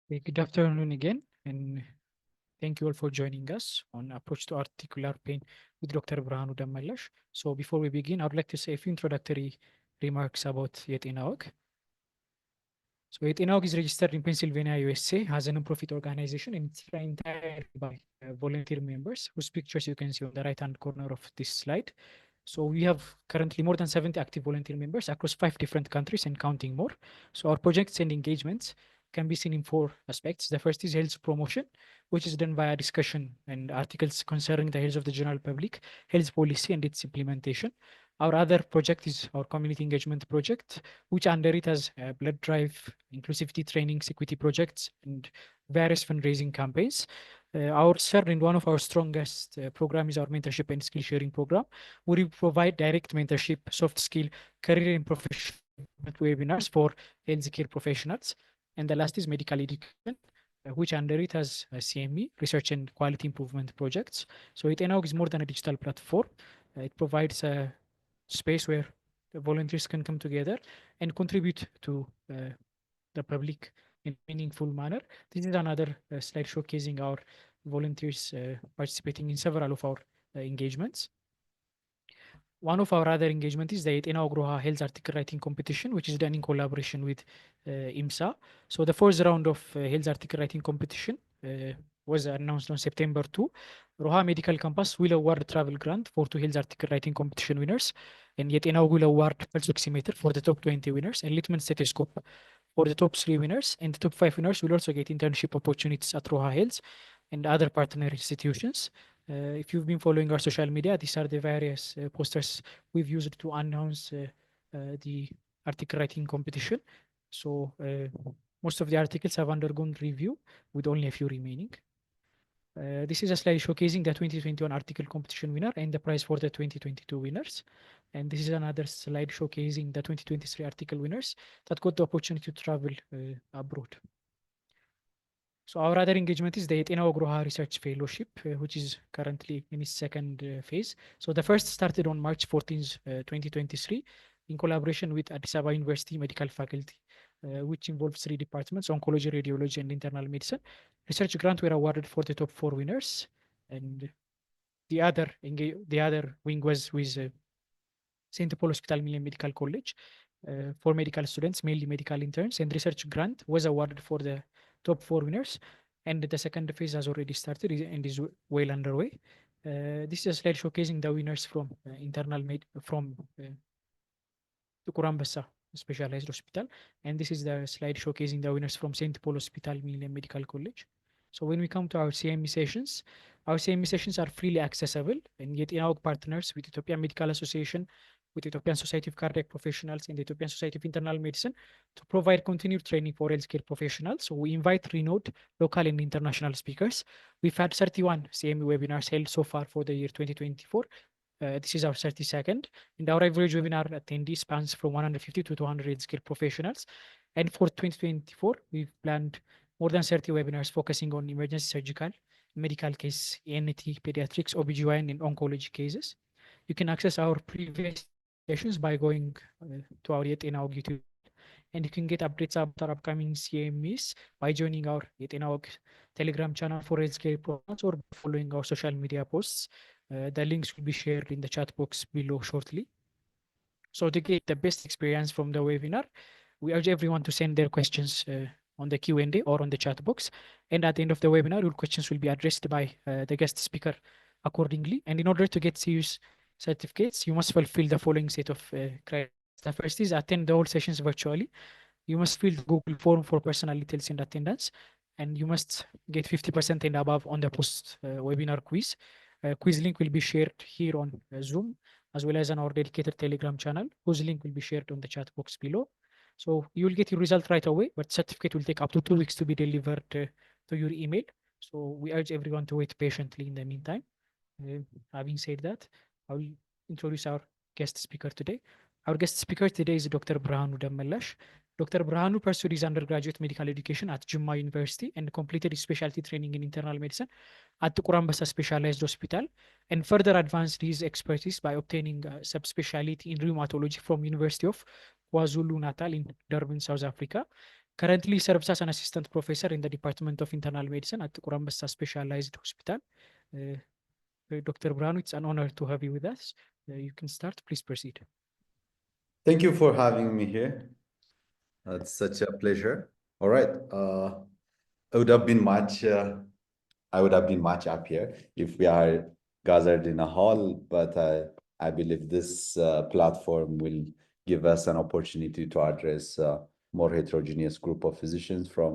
Good afternoon again, and thank you all for joining us on Approach to Articular Pain with Dr. Birhanu Demelash. So before we begin, I would like to say a few introductory remarks about Yetena Weg. So Yetena Weg is registered in Pennsylvania, USA, as a non-profit organization, and it's run entirely by volunteer members whose pictures you can see on the right-hand corner of this slide. So we have currently more than 70 active volunteer members across 5 different countries and counting more. So our projects and engagements can be seen in 4 aspects. The first is health promotion, which is done via discussion and articles concerning the health of the general public, health policy and its implementation. Our other project is our community engagement project, which under it has blood drive, inclusivity trainings, equity projects, and various fundraising campaigns. Our third and one of our strongest program is our mentorship and skill sharing program, where we provide direct mentorship, soft skill, career and professional webinars for healthcare professionals. And the last is medical education, which under it has CME, research and quality improvement projects. So it now is more than a digital platform. It provides a space where the volunteers can come together and contribute to the public in a meaningful manner. This is another slide showcasing our volunteers participating in several of our engagements. One of our other engagement is the Yetena Weg Health Article Writing Competition, which is done in collaboration with IMSA. So the first round of Health Article Writing Competition was announced on September 2. Roha Medical Campus will award travel grant for 2 Health Article Writing Competition winners, and Yetena Weg will award pulse oximeter for the top 20 winners, and Litman stethoscope for the top 3 winners, and the top 5 winners will also get internship opportunities at Roha Health and other partner institutions. If you've been following our social media, these are the various posters we've used to announce the article writing competition. So most of the articles have undergone review with only a few remaining. This is a slide showcasing the 2021 article competition winner and the prize for the 2022 winners. And this is another slide showcasing the 2023 article winners that got the opportunity to travel abroad. So our other engagement is the Yetena Weg Research Fellowship, which is currently in its second phase. So the first started on March 14th, 2023, in collaboration with Addis Ababa University Medical Faculty, which involves 3 departments: oncology, radiology, and internal medicine. Research grants were awarded for the top 4 winners, and the other wing was with St. Paul Hospital Medical College for medical students, mainly medical interns, and research grant was awarded for the top 4 winners. And the second phase has already started and is well underway. This is a slide showcasing the winners from internal med from Tukurambasa Specialized Hospital, and this is the slide showcasing the winners from St. Paul Hospital Medical College. So when we come to our CME sessions, our CME sessions are freely accessible, and yet in our partners with Ethiopian Medical Association, with Ethiopian Society of Cardiac Professionals, and the Ethiopian Society of Internal Medicine to provide continued training for healthcare professionals. So we invite renowned local and international speakers. We've had 31 CME webinars held so far for the year 2024. This is our 32nd, and our average webinar attendee spans from 150 to 200 healthcare professionals. And for 2024, we've planned more than 30 webinars focusing on emergency surgical, medical case, ENT, pediatrics, OBGYN, and oncology cases. You can access our previous sessions by going to our Yetena Weg YouTube, and you can get updates about our upcoming CMEs by joining our Yetena Weg Telegram channel for healthcare programs or following our social media posts. The links will be shared in the chat box below shortly. So to get the best experience from the webinar, we urge everyone to send their questions on the Q&A or on the chat box. And at the end of the webinar, your questions will be addressed by the guest speaker accordingly. And in order to get CU's certificates, you must fulfill the following set of criteria. The first is attend the whole sessions virtually. You must fill the Google form for personal details and attendance, and you must get 50% and above on the post webinar quiz. Quiz link will be shared here on Zoom, as well as on our dedicated Telegram channel, whose link will be shared on the chat box below. So you will get your result right away, but certificate will take up to 2 weeks to be delivered to your email. So we urge everyone to wait patiently in the meantime. Having said that, I will introduce our guest speaker today. Our guest speaker today is Dr. Birhanu Demelash. Dr. Birhanu pursued his undergraduate medical education at Jimma University and completed his specialty training in internal medicine at Tukurambasa Specialized Hospital, and further advanced his expertise by obtaining a subspecialty in rheumatology from University of KwaZulu-Natal in Durban, South Africa. Currently serves as an assistant professor in the Department of Internal Medicine at ጥቁር አንበሳ Specialized Hospital. Dr. Birhanu, it's an honor to have you with us. You can start. Please proceed. Thank you for having me here. It's such a pleasure. All right. I would have been much happier if we are gathered in a hall, but I believe this platform will give us an opportunity to address a more heterogeneous group of physicians from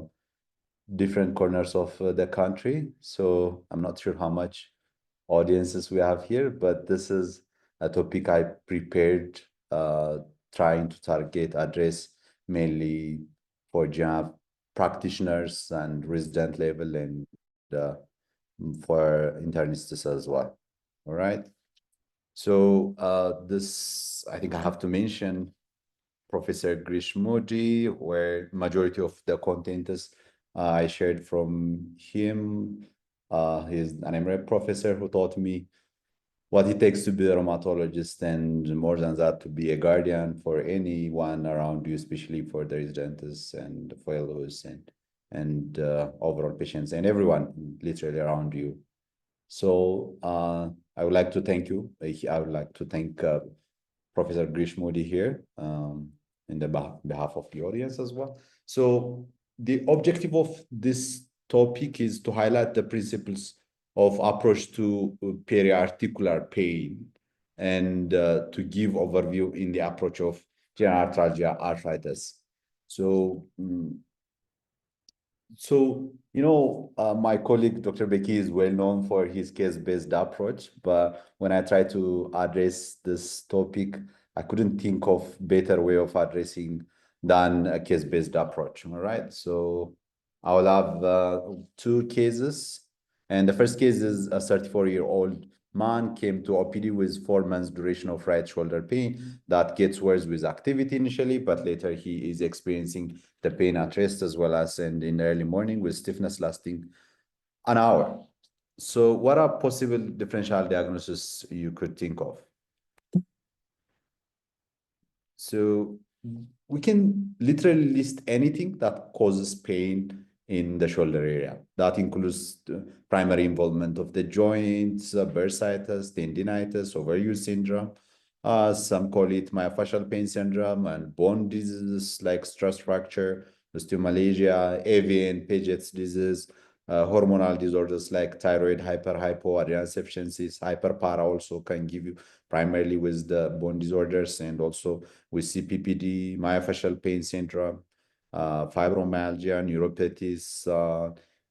different corners of the country. So I'm not sure how much audiences we have here, but this is a topic I prepared, trying to address mainly for general practitioners and resident level and for internists as well. All right. So this, I think I have to mention Professor Grish Modi, where majority of the content is I shared from him. He's an emerite professor who taught me what it takes to be a rheumatologist, and more than that, to be a guardian for anyone around you, especially for the residents and fellows and overall patients and everyone literally around you. So I would like to thank you. I would like to thank Professor Grish Modi here in the behalf of the audience as well. So the objective of this topic is to highlight the principles of approach to periarticular pain and to give overview in the approach of general arthritis. So, my colleague, Dr. Becky, is well known for his case-based approach, but when I try to address this topic, I couldn't think of better way of addressing than a case-based approach, all right? So I will have two cases, and the first case is a 34-year-old man came to OPD with 4 months duration of right shoulder pain that gets worse with activity initially, but later he is experiencing the pain at rest as well as in the early morning with stiffness lasting an hour. So what are possible differential diagnoses you could think of? So we can literally list anything that causes pain in the shoulder area. That includes the primary involvement of the joints, bursitis, tendinitis, overuse syndrome. Some call it myofascial pain syndrome and bone diseases like stress fracture, osteomalacia, avian, Paget's disease, hormonal disorders like thyroid hypo, adrenal insufficiencies, hyperpara also can give you primarily with the bone disorders and also with CPPD, myofascial pain syndrome, fibromyalgia, neuropathies,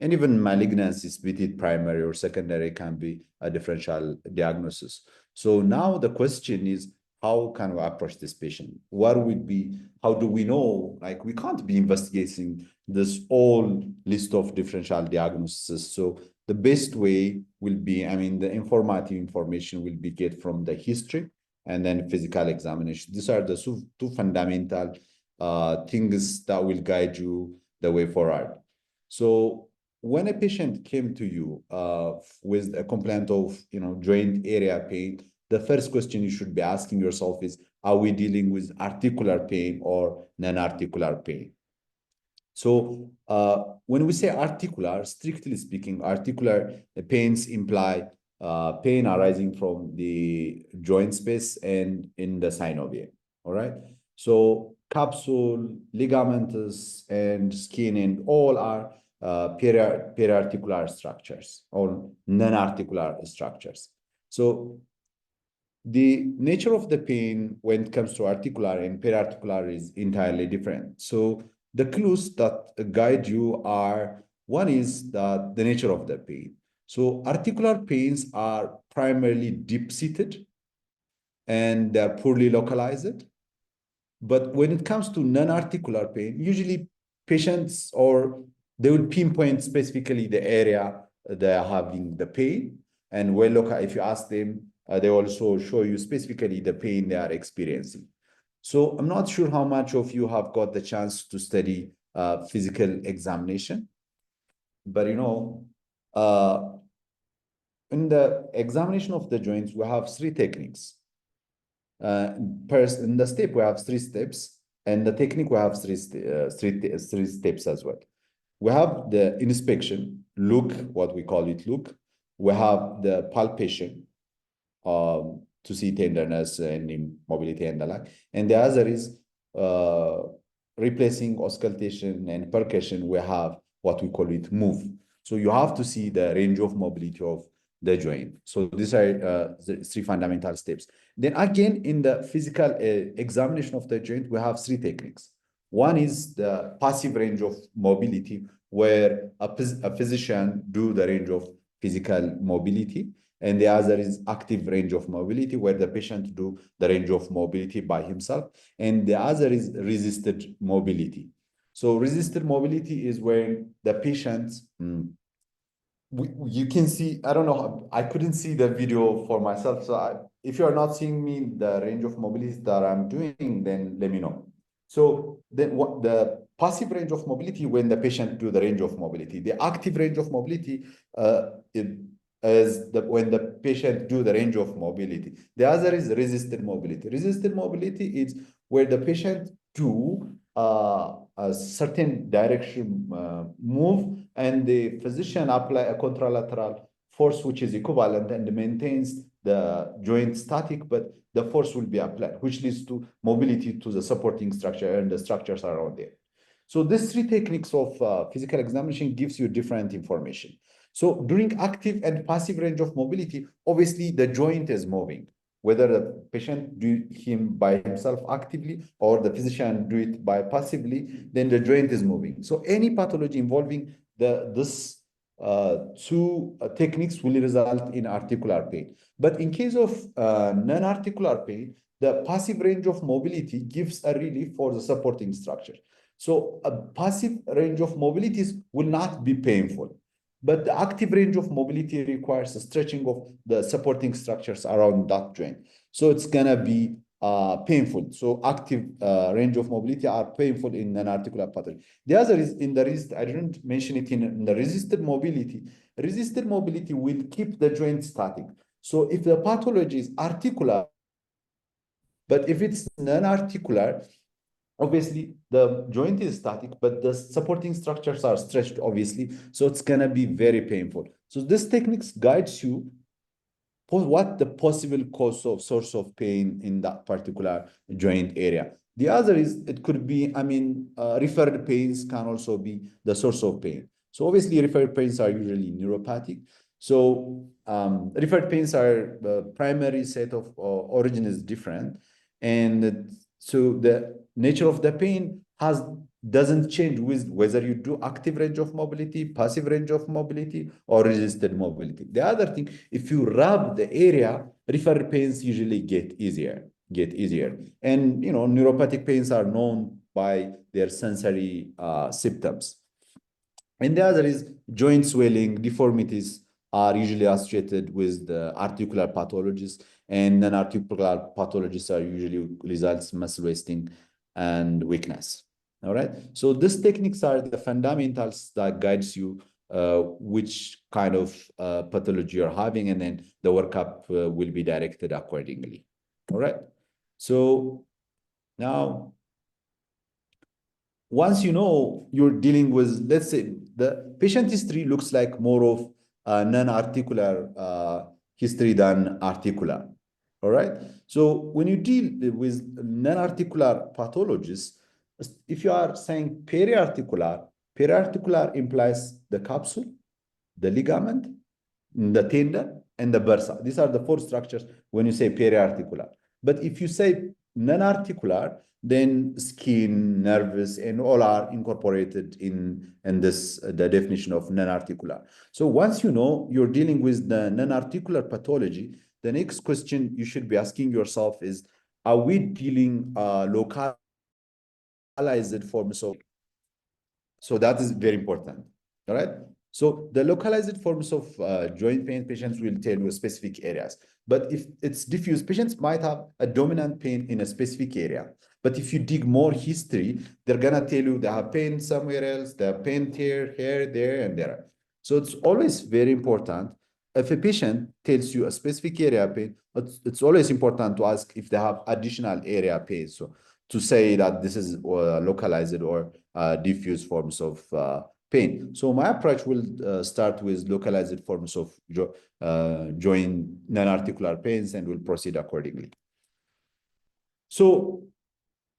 and even malignancies, be it primary or secondary, can be a differential diagnosis. So now the question is, how can we approach this patient? What would be, how do we know? Like, we can't be investigating this whole list of differential diagnoses. So the best way will be, the informative information will be get from the history and then physical examination. These are the two fundamental things that will guide you the way forward. So when a patient came to you with a complaint of joint area pain, the first question you should be asking yourself is, are we dealing with articular pain or non-articular pain? So when we say articular, strictly speaking, articular pains imply pain arising from the joint space and in the synovium, all right? So capsule, ligamentous, and skin, and all are periarticular structures or non-articular structures. So the nature of the pain when it comes to articular and periarticular is entirely different. So the clues that guide you are, one is that the nature of the pain. So articular pains are primarily deep-seated and they're poorly localized. But when it comes to non-articular pain, usually patients they will pinpoint specifically the area they are having the pain. And if you ask them, they also show you specifically the pain they are experiencing. So I'm not sure how much of you have got the chance to study physical examination, but in the examination of the joints, we have 3 techniques. First, in the step, we have 3 steps. And the technique, we have three steps as well. We have the inspection, look, what we call it look. We have the palpation to see tenderness and immobility and the like. And the other is replacing auscultation and percussion. We have what we call it move. So you have to see the range of mobility of the joint. So these are the three fundamental steps. Then again, in the physical examination of the joint, we have three techniques. One is the passive range of mobility, where a physician do the range of physical mobility. And the other is active range of mobility, where the patient do the range of mobility by himself. And the other is resisted mobility. So resisted mobility is when the patient, you can see, I don't know, I couldn't see the video for myself. So if you're not seeing me, the range of mobility that I'm doing, then let me know. So then what the passive range of mobility, when the patient do the range of mobility. The active range of mobility when the patient do the range of mobility. The other is resisted mobility. Resisted mobility is where the patient do a certain direction move, and the physician apply a contralateral force which is equivalent and maintains the joint static, but the force will be applied, which leads to mobility to the supporting structure and the structures around there. So these three techniques of physical examination gives you different information. So during active and passive range of mobility, obviously the joint is moving, whether the patient do him by himself actively or the physician do it by passively, then the joint is moving. So any pathology involving this two techniques will result in articular pain. But in case of non-articular pain, the passive range of mobility gives a relief for the supporting structure. So a passive range of mobilities will not be painful, but the active range of mobility requires a stretching of the supporting structures around that joint. So it's gonna be painful. So active range of mobility are painful in non-articular pathology. The other is in the I didn't mention it in the resisted mobility. Resisted mobility will keep the joint static. So if the pathology is articular, but if it's non-articular, obviously the joint is static, but the supporting structures are stretched, obviously. So it's gonna be very painful. So this techniques guides you what the possible cause of source of pain in that particular joint area. The other is, it could be, referred pains can also be the source of pain. So obviously referred pains are usually neuropathic. So referred pains are the primary set of origin is different. And so the nature of the pain doesn't change with whether you do active range of mobility, passive range of mobility, or resisted mobility. The other thing, if you rub the area, referred pains usually get easier. And neuropathic pains are known by their sensory symptoms. And the other is joint swelling, deformities are usually associated with the articular pathologies, and non-articular pathologies are usually results muscle wasting and weakness. All right. So these techniques are the fundamentals that guides you which kind of pathology you're having, and then the workup will be directed accordingly. All right. So now, once you know you're dealing with, let's say, the patient history looks like more of non-articular history than articular. All right. So when you deal with non-articular pathologies, if you are saying periarticular implies the capsule, the ligament, the tendon, and the bursa. These are the four structures when you say periarticular. But if you say non-articular, then skin, nerves, and all are incorporated in this the definition of non-articular. So once you know you're dealing with the non-articular pathology, the next question you should be asking yourself is, are we dealing localized forms of? So that is very important. All right. So the localized forms of joint pain, patients will tell you specific areas. But if it's diffuse, patients might have a dominant pain in a specific area. But if you dig more history, they're gonna tell you they have pain somewhere else, they have pain here, there, and there. So it's always very important. If a patient tells you a specific area pain, it's always important to ask if they have additional area pain. So to say that this is localized or diffuse forms of pain. So my approach will start with localized forms of joint non-articular pains, and will proceed accordingly. So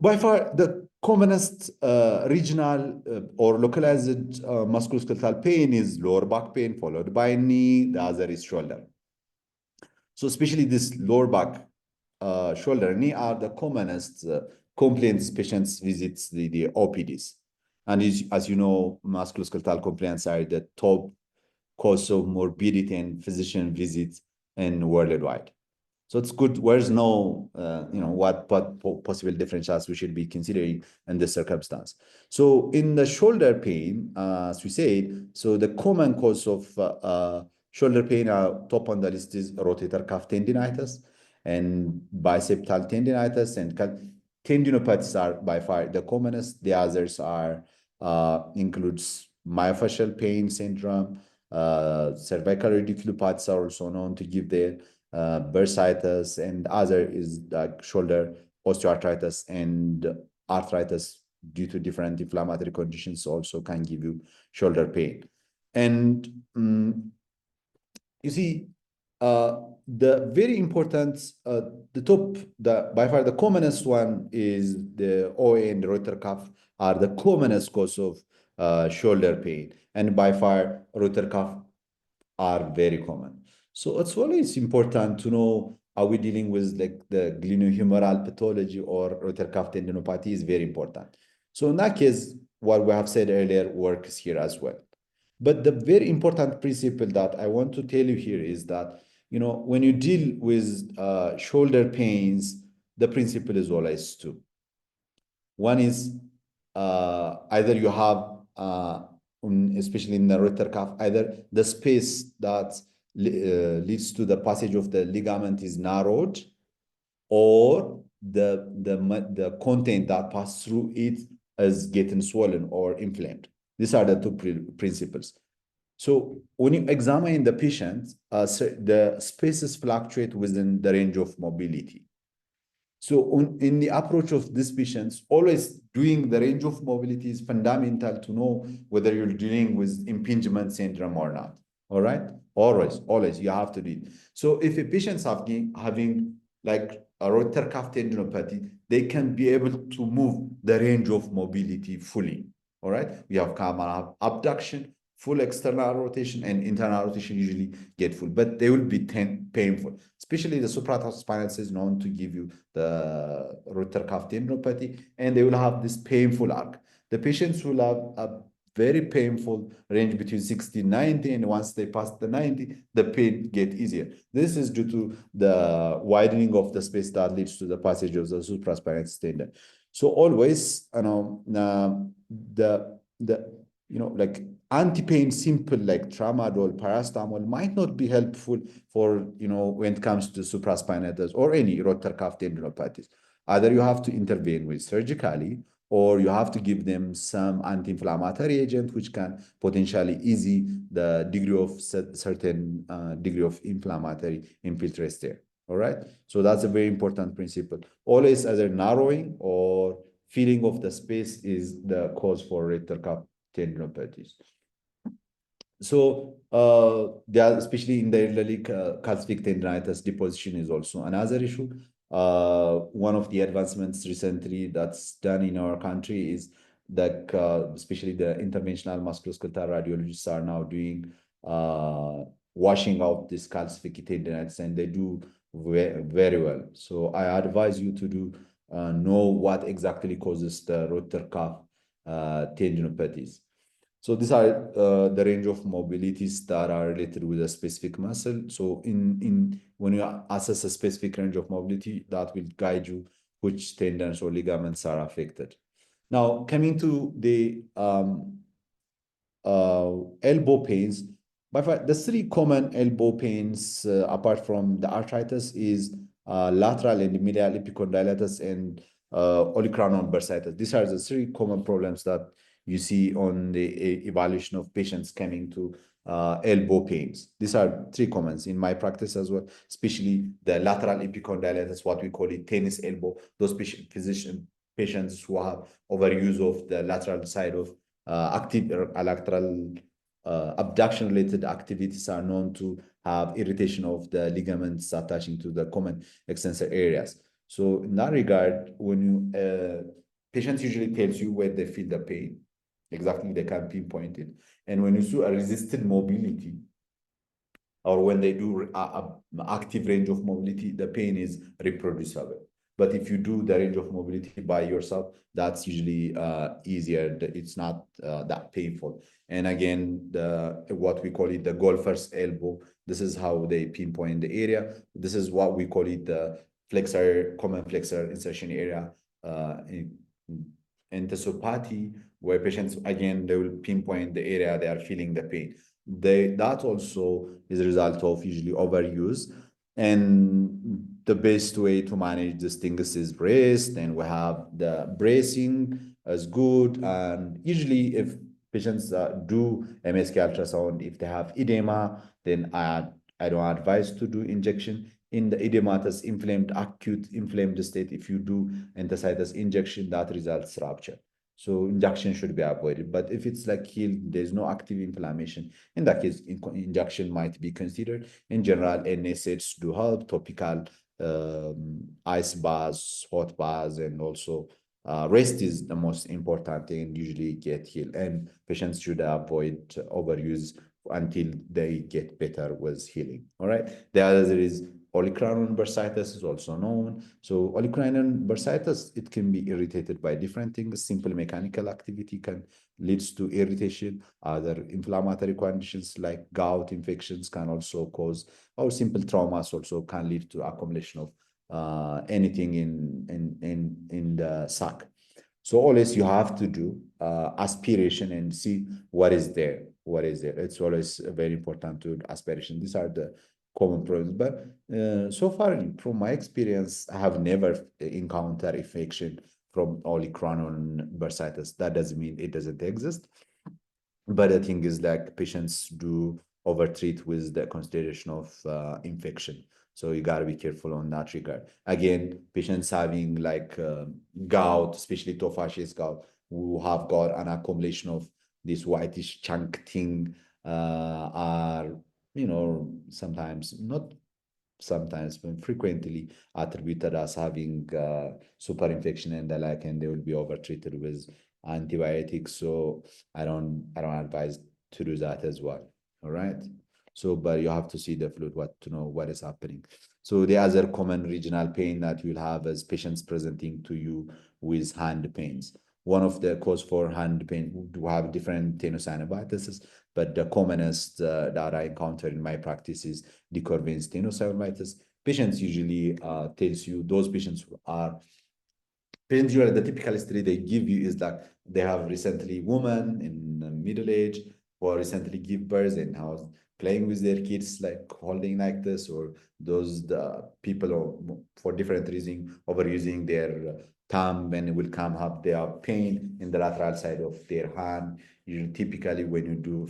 by far, the commonest regional or localized musculoskeletal pain is lower back pain, followed by knee. The other is shoulder. So especially this lower back, shoulder, knee are the commonest complaints patients visits the OPDs. And as you know, musculoskeletal complaints are the top cause of morbidity and physician visits in worldwide. So it's good. Where's no, what possible differentials we should be considering in this circumstance. So in the shoulder pain, as we said, so the common cause of shoulder pain top on the list is rotator cuff tendinitis and biceptal tendinitis, and tendinopathies are by far the commonest. The others are includes myofascial pain syndrome, cervical radiculopathies are also known to give there. Bursitis, and other is like shoulder osteoarthritis and arthritis due to different inflammatory conditions also can give you shoulder pain. And you see, the very important, by far the commonest one is the OA and the rotator cuff are the commonest cause of shoulder pain, and by far rotator cuff are very common. So it's always important to know, are we dealing with like the glenohumeral pathology or rotator cuff tendinopathy is very important. So in that case, what we have said earlier works here as well. But the very important principle that I want to tell you here is that, when you deal with shoulder pains, the principle is always two. One is either you have, especially in the rotator cuff, either the space that leads to the passage of the ligament is narrowed, or the content that passes through it is getting swollen or inflamed. These are the two principles. So when you examine the patient, the spaces fluctuate within the range of mobility. So in the approach of these patients, always doing the range of mobility is fundamental to know whether you're dealing with impingement syndrome or not. All right? Always, you have to do it. So if a patient's having like a rotator cuff tendinopathy, they can be able to move the range of mobility fully. All right? We have common abduction, full external rotation, and internal rotation usually get full, but they will be painful. Especially the supraspinal is known to give you the rotator cuff tendinopathy, and they will have this painful arc. The patients will have a very painful range between 60 and 90, and once they pass the 90, the pain get easier. This is due to the widening of the space that leads to the passage of the supraspinal tendon. So always, like anti-pain simple like tramadol, paracetamol might not be helpful for, when it comes to supraspinatus or any rotator cuff tendinopathies. Either you have to intervene with surgically, or you have to give them some anti-inflammatory agent, which can potentially ease the degree of certain degree of inflammatory infiltrates there. All right. So that's a very important principle. Always either narrowing or filling of the space is the cause for rotator cuff tendinopathies. So especially in the elderly, calcific tendinitis deposition is also another issue. One of the advancements recently that's done in our country is that especially the interventional musculoskeletal radiologists are now doing washing out this calcific tendinitis, and they do very well. So I advise you to do know what exactly causes the rotator cuff tendinopathies. So these are the range of mobilities that are related with a specific muscle. So when you assess a specific range of mobility, that will guide you which tendons or ligaments are affected. Now, coming to the elbow pains, by far, the three common elbow pains, apart from the arthritis, is lateral and medial epicondylitis and olecranon bursitis. These are the three common problems that you see on the evaluation of patients coming to elbow pains. These are three commons in my practice as well, especially the lateral epicondylitis, what we call it tennis elbow. Those physicians patients who have overuse of the lateral side of active lateral abduction-related activities are known to have irritation of the ligaments attaching to the common extensor areas. So in that regard, when you patients usually tells you where they feel the pain, exactly they can pinpoint it. And when you see a resisted mobility, or when they do active range of mobility, the pain is reproducible. But if you do the range of mobility by yourself, that's usually easier. It's not that painful. And again, what we call it the golfer's elbow. This is how they pinpoint the area. This is what we call it the common flexor insertion area in enthesopathy, where patients, again, they will pinpoint the area they are feeling the pain. That also is a result of usually overuse. And the best way to manage this thing is rest, and we have the bracing as good. And usually if patients do MSK ultrasound, if they have edema, then I don't advise to do injection. In the edematous inflamed, acute inflamed state, if you do enthesitis injection, that results rupture. So injection should be avoided. But if it's like healed, there's no active inflammation, in that case, injection might be considered. In general, NSAIDs do help, topical ice baths, hot baths, and also rest is the most important thing, and usually get healed. And patients should avoid overuse until they get better with healing. All right. The other is olecranon bursitis is also known. So olecranon bursitis, it can be irritated by different things. Simple mechanical activity can leads to irritation. Other inflammatory conditions like gout infections can also cause, or simple traumas also can lead to accumulation of anything in the sac. So always you have to do aspiration and see what is there. What is there? It's always very important to do aspiration. These are the common problems. But so far, from my experience, I have never encountered infection from olecranon bursitis. That doesn't mean it doesn't exist. But the thing is, like, patients do overtreat with the consideration of infection. So you gotta be careful on that regard. Again, patients having like gout, especially tophaceous gout, who have got an accumulation of this whitish chunk thing, are, sometimes, not sometimes, but frequently attributed as having super infection and the like, and they will be overtreated with antibiotics. So I don't advise to do that as well. All right. So, but you have to see the fluid to know what is happening. So the other common regional pain that you'll have is patients presenting to you with hand pains. One of the cause for hand pain, we have different tenosynovitis, but the commonest that I encounter in my practice is decurving tenosynovitis. Patients usually tells you, those patients who are patients, usually the typical history they give you is that they have recently women in middle age who are recently give birth and how playing with their kids, like holding like this, or those people are, for different reasons, overusing their thumb, and it will come up their pain in the lateral side of their hand. Usually, typically, when you do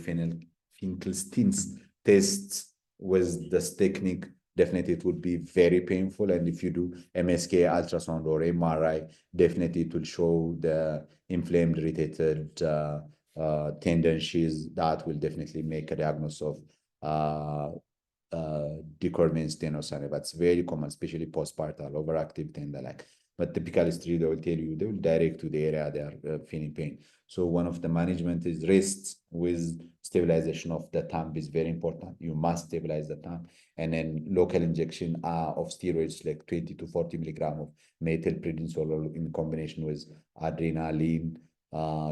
Finkelstein's tests with this technique, definitely it would be very painful. And if you do MSK ultrasound or MRI, definitely it will show the inflamed, irritated tendencies that will definitely make a diagnosis of decurving tenosynovitis. That's very common, especially postpartum overactivity and the like. But typical history, they will tell you, they will direct to the area they are feeling pain. So one of the management is rest with stabilization of the thumb is very important. You must stabilize the thumb. And then local injection of steroids like 20 to 40 milligram of methylprednisolone in combination with adrenaline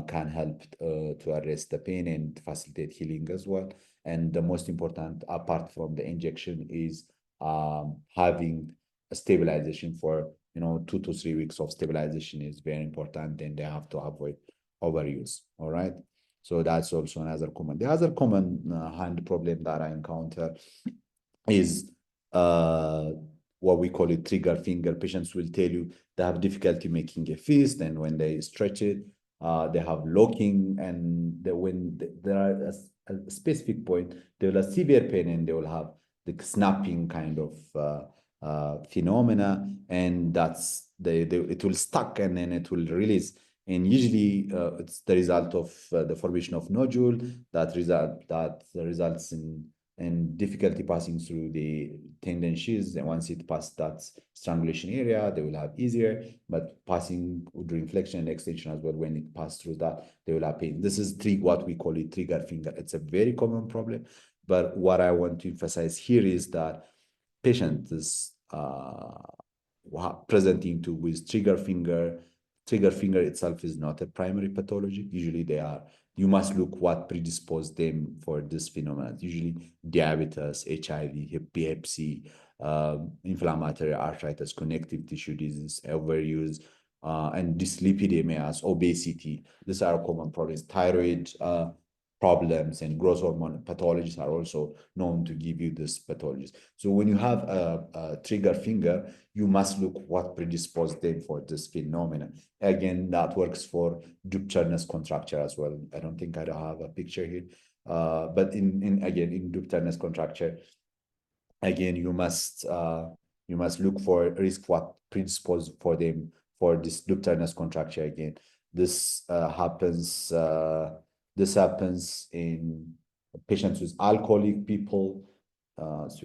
can help to arrest the pain and facilitate healing as well. And the most important, apart from the injection, is having a stabilization for 2 to 3 weeks of stabilization is very important, and they have to avoid overuse. All right. So that's also another common. The other common hand problem that I encounter is what we call it trigger finger. Patients will tell you they have difficulty making a fist, and when they stretch it, they have locking, and when there are a specific point, they will have severe pain, and they will have the snapping kind of phenomena, and that's it will stuck and then it will release. And usually it's the result of the formation of nodule that results in difficulty passing through the tendon sheaths. And once it passes that strangulation area, they will have easier, but passing during flexion and extension as well, when it passes through that, they will have pain. This is what we call it trigger finger. It's a very common problem. But what I want to emphasize here is that patient is presenting with trigger finger. Trigger finger itself is not a primary pathology. Usually you must look what predisposed them for this phenomenon. Usually diabetes, HIV, Hep C, inflammatory arthritis, connective tissue disease, overuse, and dyslipidemias, obesity. These are common problems. Thyroid problems and growth hormone pathologies are also known to give you this pathologies. So when you have a trigger finger, you must look what predisposed them for this phenomenon. Again, that works for ductal contracture as well. I don't think I have a picture here, but in ductal contracture, again, you must look for risk what predisposed for them for this ductal contracture. Again, this happens. This happens in patients with alcoholic people. This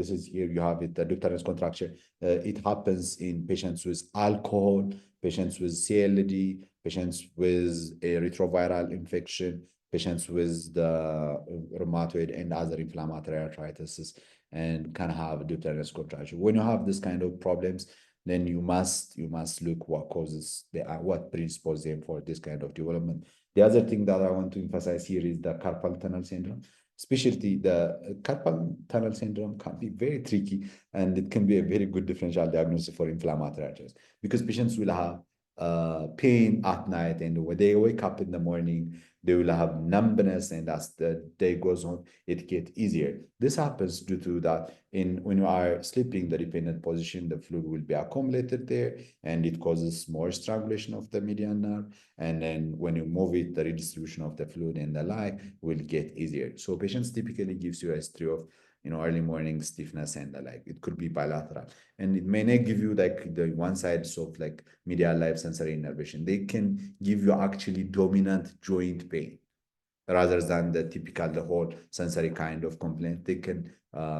is here you have it, the ductal contracture. It happens in patients with alcohol, patients with CLD, patients with a retroviral infection, patients with the rheumatoid and other inflammatory arthritis, and can have ductal contracture. When you have this kind of problems, then you must look what causes what predisposes them for this kind of development. The other thing that I want to emphasize here is the carpal tunnel syndrome. Especially the carpal tunnel syndrome can be very tricky, and it can be a very good differential diagnosis for inflammatory arthritis, because patients will have pain at night, and when they wake up in the morning, they will have numbness, and as the day goes on, it gets easier. This happens due to that when you are sleeping, the dependent position, the fluid will be accumulated there, and it causes more strangulation of the median nerve. And then when you move it, the redistribution of the fluid and the like will get easier. So patients typically gives you a history of early morning stiffness and the like. It could be bilateral, and it may not give you like the one side of like medial live sensory innervation. They can give you actually dominant joint pain rather than the typical, the whole sensory kind of complaint. They can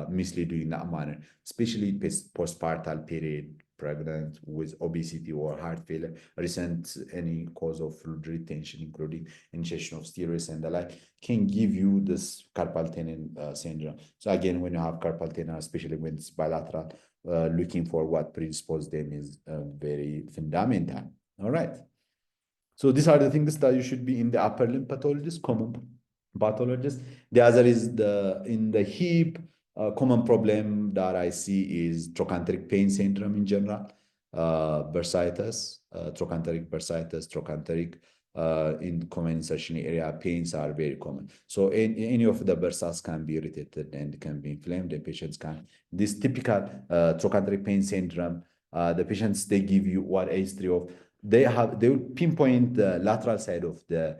mislead you in that manner, especially postpartum period, pregnant with obesity or heart failure, recent any cause of fluid retention, including ingestion of steroids and the like, can give you this carpal tunnel syndrome. So again, when you have carpal tunnel, especially when it's bilateral, looking for what predisposed them is very fundamental. All right. So these are the things that you should be in the upper limb pathologist, common pathologist. The other is in the hip. Common problem that I see is trochanteric pain syndrome in general, bursitis, trochanteric bursitis, trochanteric in common insertion area pains are very common. So any of the bursas can be irritated and can be inflamed, and patients can. This typical trochanteric pain syndrome, the patients, they give you what a history of. They will pinpoint the lateral side of the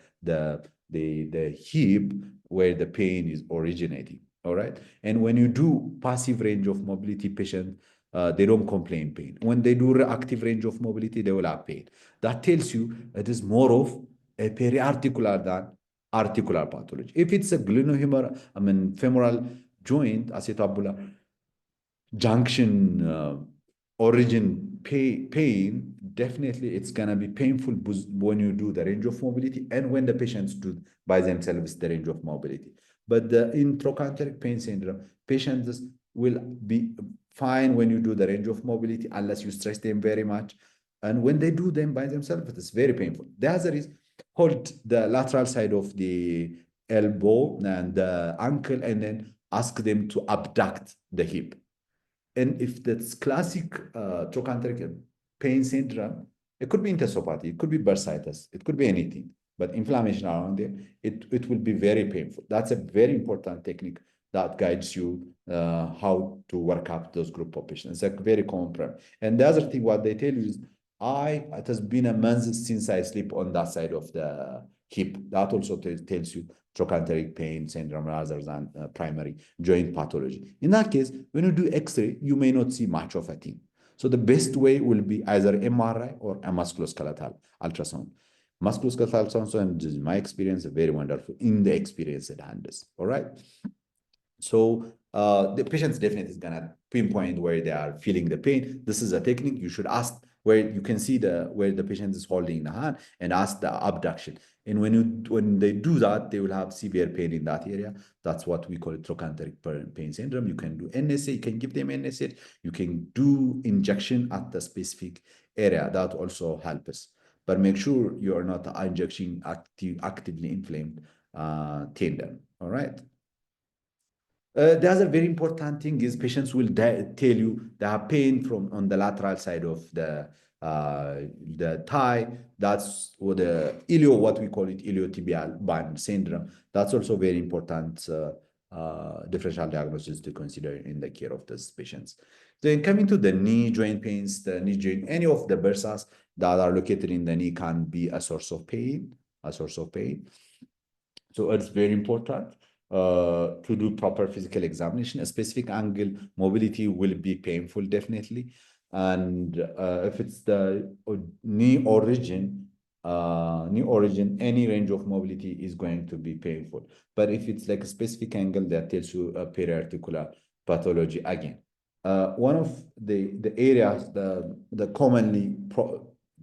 hip where the pain is originating. All right. And when you do passive range of mobility patient, they don't complain pain. When they do reactive range of mobility, they will have pain. That tells you it is more of a periarticular than articular pathology. If it's a glenohumeral, femoral joint, acetabular junction origin pain, definitely it's gonna be painful when you do the range of mobility and when the patients do by themselves the range of mobility. But in trochanteric pain syndrome, patients will be fine when you do the range of mobility unless you stress them very much. And when they do them by themselves, it's very painful. The other is hold the lateral side of the elbow and the ankle and then ask them to abduct the hip. And if that's classic trochanteric pain syndrome, it could be enteropathy, it could be bursitis, it could be anything, but inflammation around there, it will be very painful. That's a very important technique that guides you how to work up those group of patients. It's a very common problem. And the other thing, what they tell you is, it has been a month since I sleep on that side of the hip. That also tells you trochanteric pain syndrome rather than primary joint pathology. In that case, when you do X-ray, you may not see much of a thing. So the best way will be either MRI or a musculoskeletal ultrasound. Musculoskeletal ultrasound, in my experience, very wonderful in the experienced hands. All right. So the patient's definitely is gonna pinpoint where they are feeling the pain. This is a technique. You should ask where you can see where the patient is holding the hand and ask the abduction. And when they do that, they will have severe pain in that area. That's what we call it trochanteric pain syndrome. You can do NSA, you can give them NSA, you can do injection at the specific area. That also helps. But make sure you are not injecting actively inflamed tendon. All right. The other very important thing is patients will tell you they have pain from on the lateral side of the thigh. That's what what we call it iliotibial band syndrome. That's also very important differential diagnosis to consider in the care of these patients. Then coming to the knee joint pains, the knee joint, any of the bursas that are located in the knee can be a source of pain, So it's very important to do proper physical examination. A specific angle mobility will be painful, definitely. And if it's the knee origin, any range of mobility is going to be painful. But if it's like a specific angle, that tells you a periarticular pathology again. One of the areas, the commonly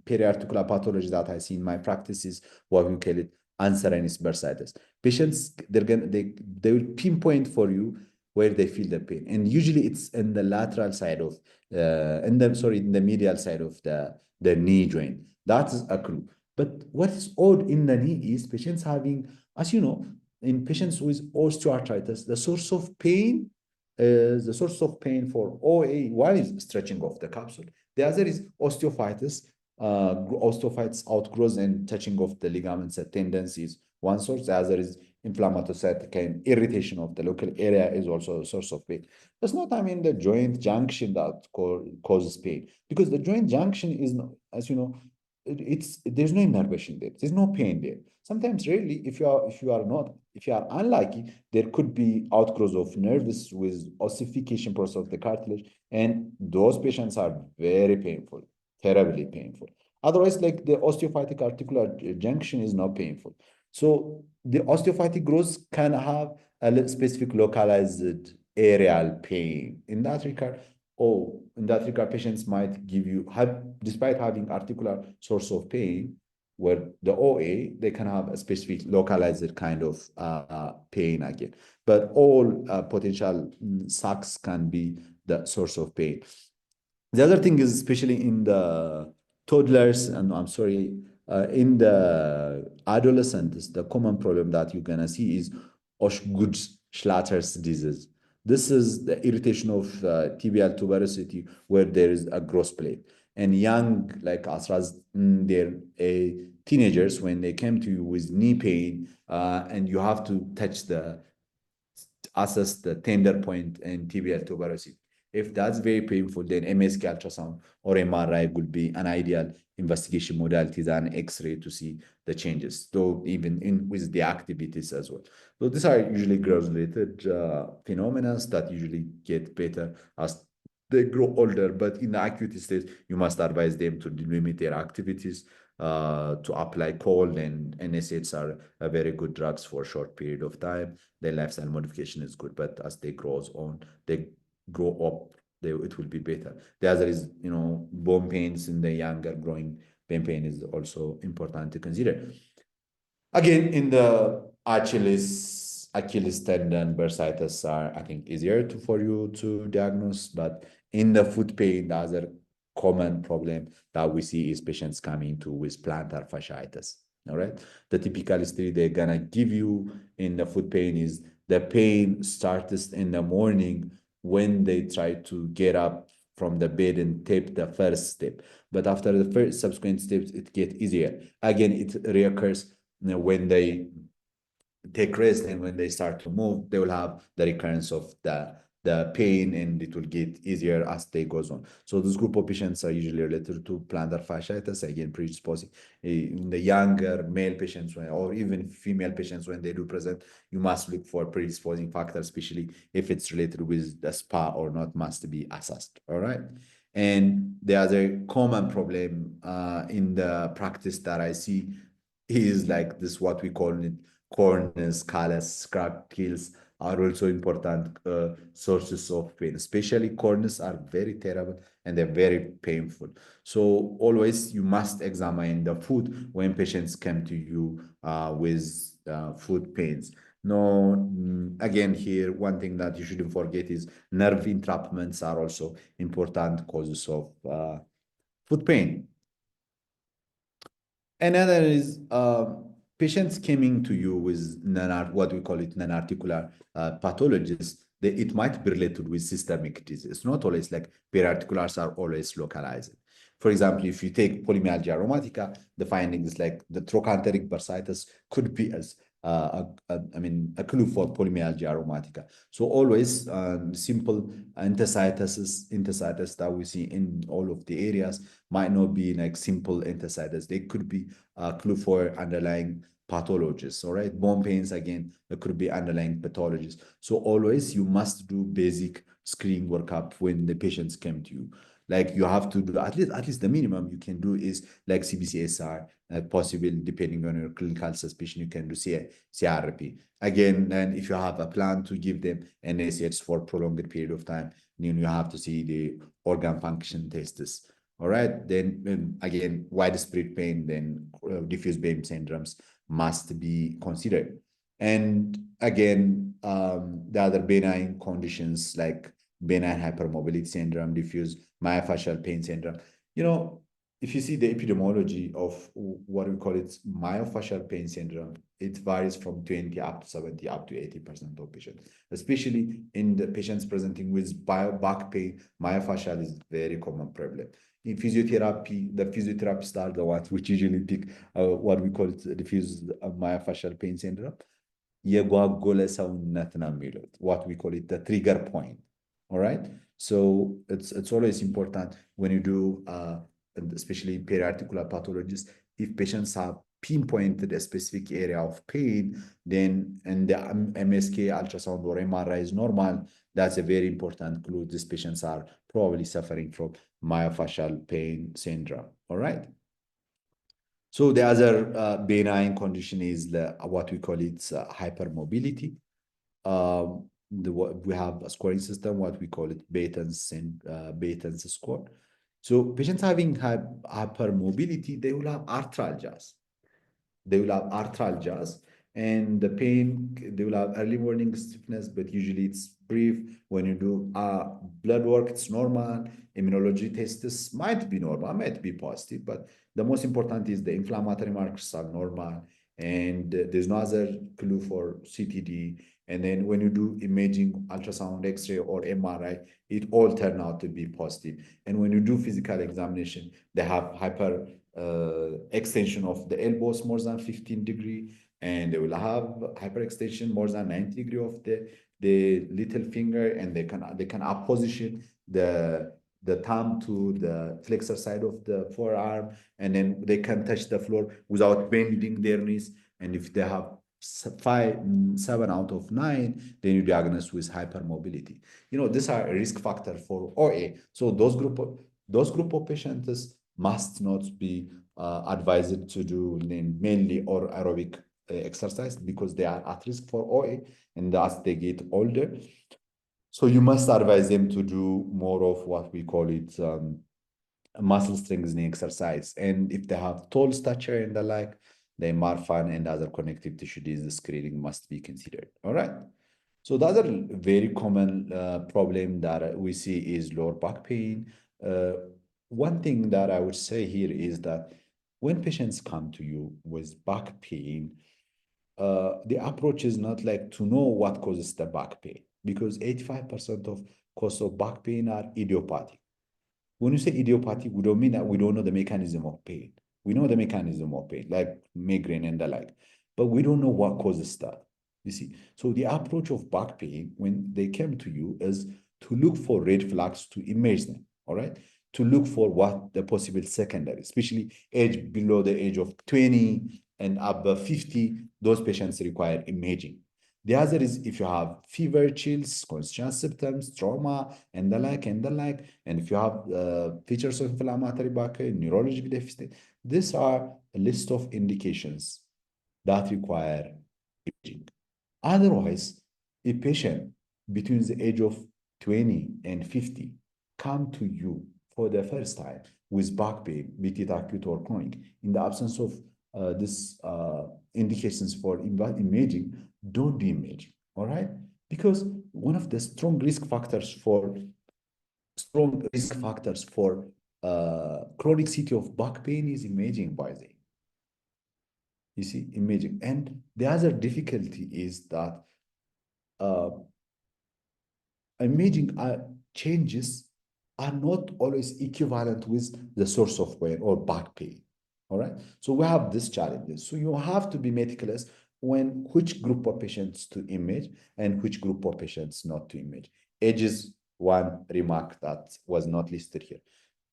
periarticular pathology that I see in my practice is what we call it Anserinus bursitis. Patients, they will pinpoint for you where they feel the pain, and usually it's in the lateral side of in the medial side of the knee joint. That is a clue. But what is odd in the knee is patients having, as you know, in patients with osteoarthritis, the source of pain for OA, one is stretching of the capsule. The other is osteophytes. Osteophytes outgrowth and touching of the ligaments and tendons is one source. The other is inflammatory cytokine irritation of the local area is also a source of pain. That's not, the joint junction that causes pain, because the joint junction is not, as you know, there's no innervation there. There's no pain there. Sometimes, rarely, if you are unlucky, there could be outgrowth of nerves with ossification process of the cartilage, and those patients are very painful. Terribly painful. Otherwise, like the osteophytic articular junction is not painful. So the osteophytic growth can have a specific localized areal pain. In that regard, patients might despite having articular source of pain, where the OA, they can have a specific localized kind of pain again. But all potential sacs can be the source of pain. The other thing is, especially in the toddlers, and in the adolescents, the common problem that you're gonna see is Osgood-Schlatter's disease. This is the irritation of tibial tuberosity where there is a growth plate. And young, like us, they're teenagers, when they came to you with knee pain, and you have to assess the tender point and tibial tuberosity. If that's very painful, then MSK ultrasound or MRI would be an ideal investigation modality than X-ray to see the changes, though even with the activities as well. So these are usually growth-related phenomena that usually get better as they grow older, but in the acute stage, you must advise them to limit their activities, to apply cold, and NSAIDs are a very good drugs for a short period of time. Their lifestyle modification is good, but as they grow up, it will be better. The other is, bone pains in the younger growing. Bone pain is also important to consider. Again, in the Achilles tendon bursitis are, I think, easier for you to diagnose, but in the foot pain, the other common problem that we see is patients coming with plantar fasciitis. All right. The typical history they're gonna give you in the foot pain is the pain starts in the morning when they try to get up from the bed and take the first step. But after the first subsequent steps, it gets easier. Again, it reoccurs when they take rest, and when they start to move, they will have the recurrence of the the pain, and it will get easier as day goes on. So this group of patients are usually related to plantar fasciitis, again, predisposing in the younger male patients or even female patients when they do present, you must look for predisposing factors, especially if it's related with the SPA or not, must be assessed, all right? And the other common problem in the practice that I see is like this, what we call it, corners, callus, scrap kills are also important sources of pain. Especially corners are very terrible and they're very painful. So always you must examine the foot when patients come to you with foot pains. No, again, here, one thing that you shouldn't forget is nerve entrapments are also important causes of foot pain. Another is patients coming to you with what we call it non-articular pathologies. It might be related with systemic disease. It's not always like periarticulars are always localized. For example, if you take polymyalgia rheumatica, the findings like the trochanteric bursitis could be as a clue for polymyalgia rheumatica. So always simple enthesitis that we see in all of the areas might not be like simple enthesitis. They could be a clue for underlying pathologies, all right? Bone pains, again, there could be underlying pathologies. So always you must do basic screening workup when the patients come to you. Like you have to do at least the minimum you can do is like CBCSR, possible depending on your clinical suspicion, you can do CRP. Again, and if you have a plan to give them an ACH for prolonged period of time, then you have to see the organ function tests. All right, then again, widespread pain, then diffuse pain syndromes must be considered. And again, the other benign conditions like benign hypermobility syndrome, diffuse myofascial pain syndrome. You know, if you see the epidemiology of what we call it myofascial pain syndrome, it varies from 20 up to 70 up to 80% of patients, especially in the patients presenting with back pain. Myofascial is very common problem. In physiotherapy, the physiotherapists are the ones which usually pick what we call it diffuse myofascial pain syndrome. የጓጎለ ሰውነት ነው የሚሉት, what we call it the trigger point. All right, so it's always important when you do especially periarticular pathologies, if patients have pinpointed a specific area of pain, then and the MSK ultrasound or MRI is normal, that's a very important clue. These patients are probably suffering from myofascial pain syndrome. All right. So the other benign condition is what we call it hypermobility. We have a scoring system, what we call it Baton's score. So patients having hypermobility, they will have arthralgias. And the pain, they will have early morning stiffness, but usually it's brief. When you do blood work, it's normal. Immunology tests might be normal, might be positive, but the most important is the inflammatory markers are normal, and there's no other clue for CTD. And then when you do imaging, ultrasound, X-ray, or MRI, it all turn out to be positive. And when you do physical examination, they have hyper extension of the elbows more than 15 degree, and they will have hyperextension more than 90 degree of the little finger, and they can apposition the thumb to the flexor side of the forearm, and then they can touch the floor without bending their knees. And if they have 7 out of 9, then you diagnose with hypermobility. You know, these are a risk factor for OA. So those group of patients must not be advised to do mainly or aerobic exercise because they are at risk for OA, and as they get older. So you must advise them to do more of what we call it muscle strengthening exercise. And if they have tall stature and the like, then Marfan and other connective tissue disease screening must be considered. All right. So the other very common problem that we see is lower back pain. One thing that I would say here is that when patients come to you with back pain, the approach is not like to know what causes the back pain, because 85% of cause of back pain are idiopathic. When you say idiopathic, we don't mean that we don't know the mechanism of pain. We know the mechanism of pain, like migraine and the like, but we don't know what causes that. You see, so the approach of back pain when they come to you is to look for red flags to image them, all right? To look for what the possible secondary, especially age below the age of 20 and above 50, those patients require imaging. The other is if you have fever, chills, conscious symptoms, trauma, and the like, and the like, and if you have features of inflammatory back pain, neurological deficit, these are a list of indications that require imaging. Otherwise, a patient between the age of 20 and 50 come to you for the first time with back pain, be it acute or chronic, in the absence of this indications for imaging, don't do imaging, all right? Because one of the strong risk factors for chronic CT of back pain is imaging, by the way. You see, imaging. And the other difficulty is that imaging changes are not always equivalent with the source of pain or back pain. All right. So we have these challenges. So you have to be meticulous when which group of patients to image and which group of patients not to image. Age is one remark that was not listed here.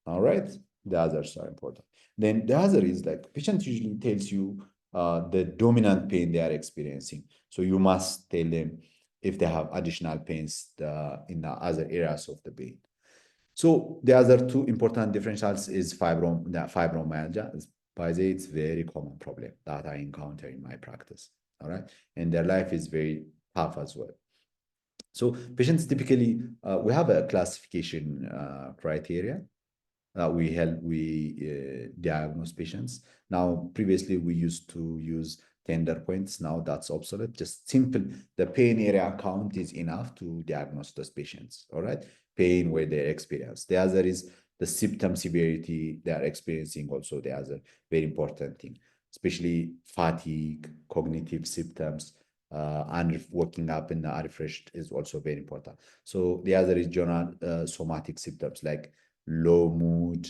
All right. The others are important. Then the other is like patient usually tells you the dominant pain they are experiencing. So you must tell them if they have additional pains in the other areas of the pain. So the other two important differentials is fibromyalgia. By the way, it's very common problem that I encounter in my practice. All right. And their life is very tough as well. So patients typically, we have a classification criteria that we diagnose patients. Now, previously we used to use tender points. Now that's obsolete. Just simple, the pain area count is enough to diagnose those patients, all right? Pain where they experience. The other is the symptom severity they are experiencing also. The other very important thing, especially fatigue, cognitive symptoms, and waking up and unrefreshed is also very important. So the other is general somatic symptoms like low mood,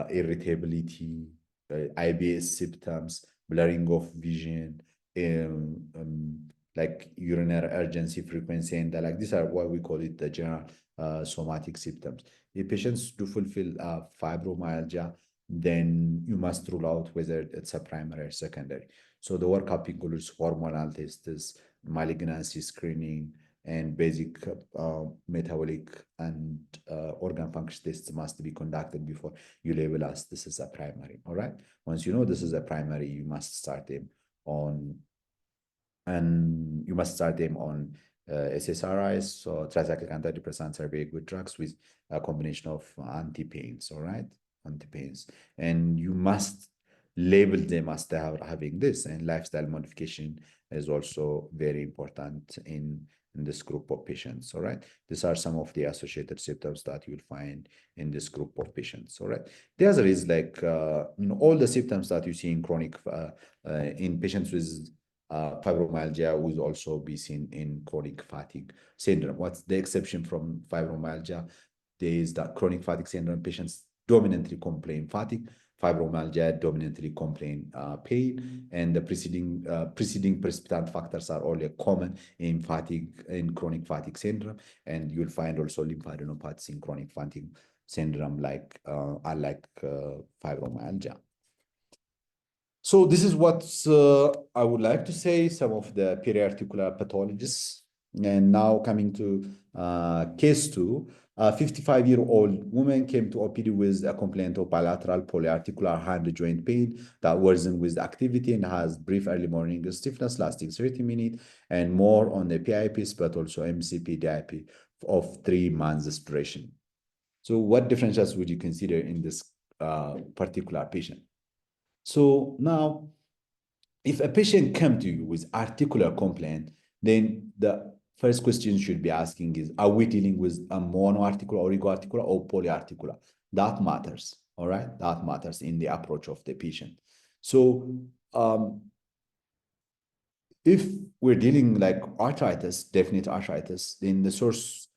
irritability, IBS symptoms, blurring of vision, like urinary urgency frequency, and like these are what we call it the general somatic symptoms. If patients do fulfill fibromyalgia, then you must rule out whether it's a primary or secondary. So the workup includes hormonal tests, malignancy screening, and basic metabolic and organ function tests must be conducted before you label us this is a primary. All right. Once you know this is a primary, you must start them on, SSRIs, so tricyclic antidepressants are very good drugs with a combination of anti-pains. All right, anti-pains, and you must label them as they are having this. And lifestyle modification is also very important in this group of patients. All right, these are some of the associated symptoms that you'll find in this group of patients. All right, the other is like all the symptoms that you see in chronic in patients with fibromyalgia will also be seen in chronic fatigue syndrome. What's the exception from fibromyalgia? There is that chronic fatigue syndrome patients dominantly complain fatigue, fibromyalgia dominantly complain pain, and the preceding precipitant factors are all common in chronic fatigue syndrome, and you'll find also lymphadenopathy in chronic fatigue syndrome, like unlike fibromyalgia. So this is what I would like to say, some of the periarticular pathologies. And now coming to case 2, a 55-year-old woman came to OPD with a complaint of bilateral polyarticular hand joint pain that worsened with activity and has brief early morning stiffness lasting 30 minutes and more on the PIPs, but also MCP DIP of 3 months duration. So what differentials would you consider in this particular patient? So now, if a patient comes to you with articular complaint, then the first question you should be asking is, are we dealing with a monoarticular, oligoarticular, or polyarticular? That matters, all right? That matters in the approach of the patient. So if we're dealing like arthritis, definite arthritis, then the source,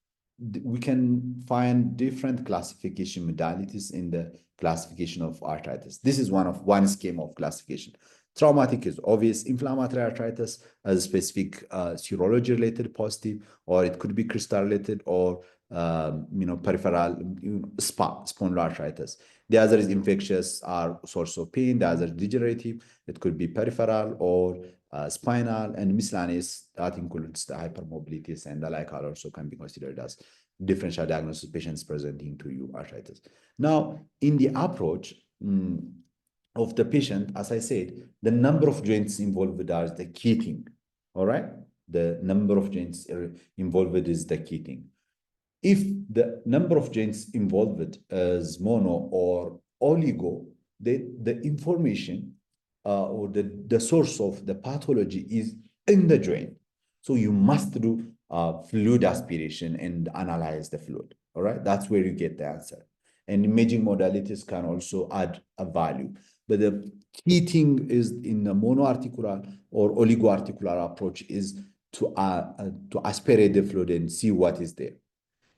we can find different classification modalities in the classification of arthritis. This is one scheme of classification. Traumatic is obvious. Inflammatory arthritis as a specific serology-related positive, or it could be crystal-related, or peripheral spondyloarthritis. The other is infectious or source of pain. The other is degenerative. It could be peripheral or spinal, and miscellaneous that includes the hypermobilities and the like are also can be considered as differential diagnosis patients presenting to you arthritis. Now, in the approach of the patient, as I said, the number of joints involved are the key thing. All right, the number of joints involved is the key thing. If the number of joints involved is mono or oligo, the information or the source of the pathology is in the joint. So you must do fluid aspiration and analyze the fluid. All right, that's where you get the answer. And imaging modalities can also add a value. But the key thing is in the monoarticular or oligoarticular approach is to aspirate the fluid and see what is there.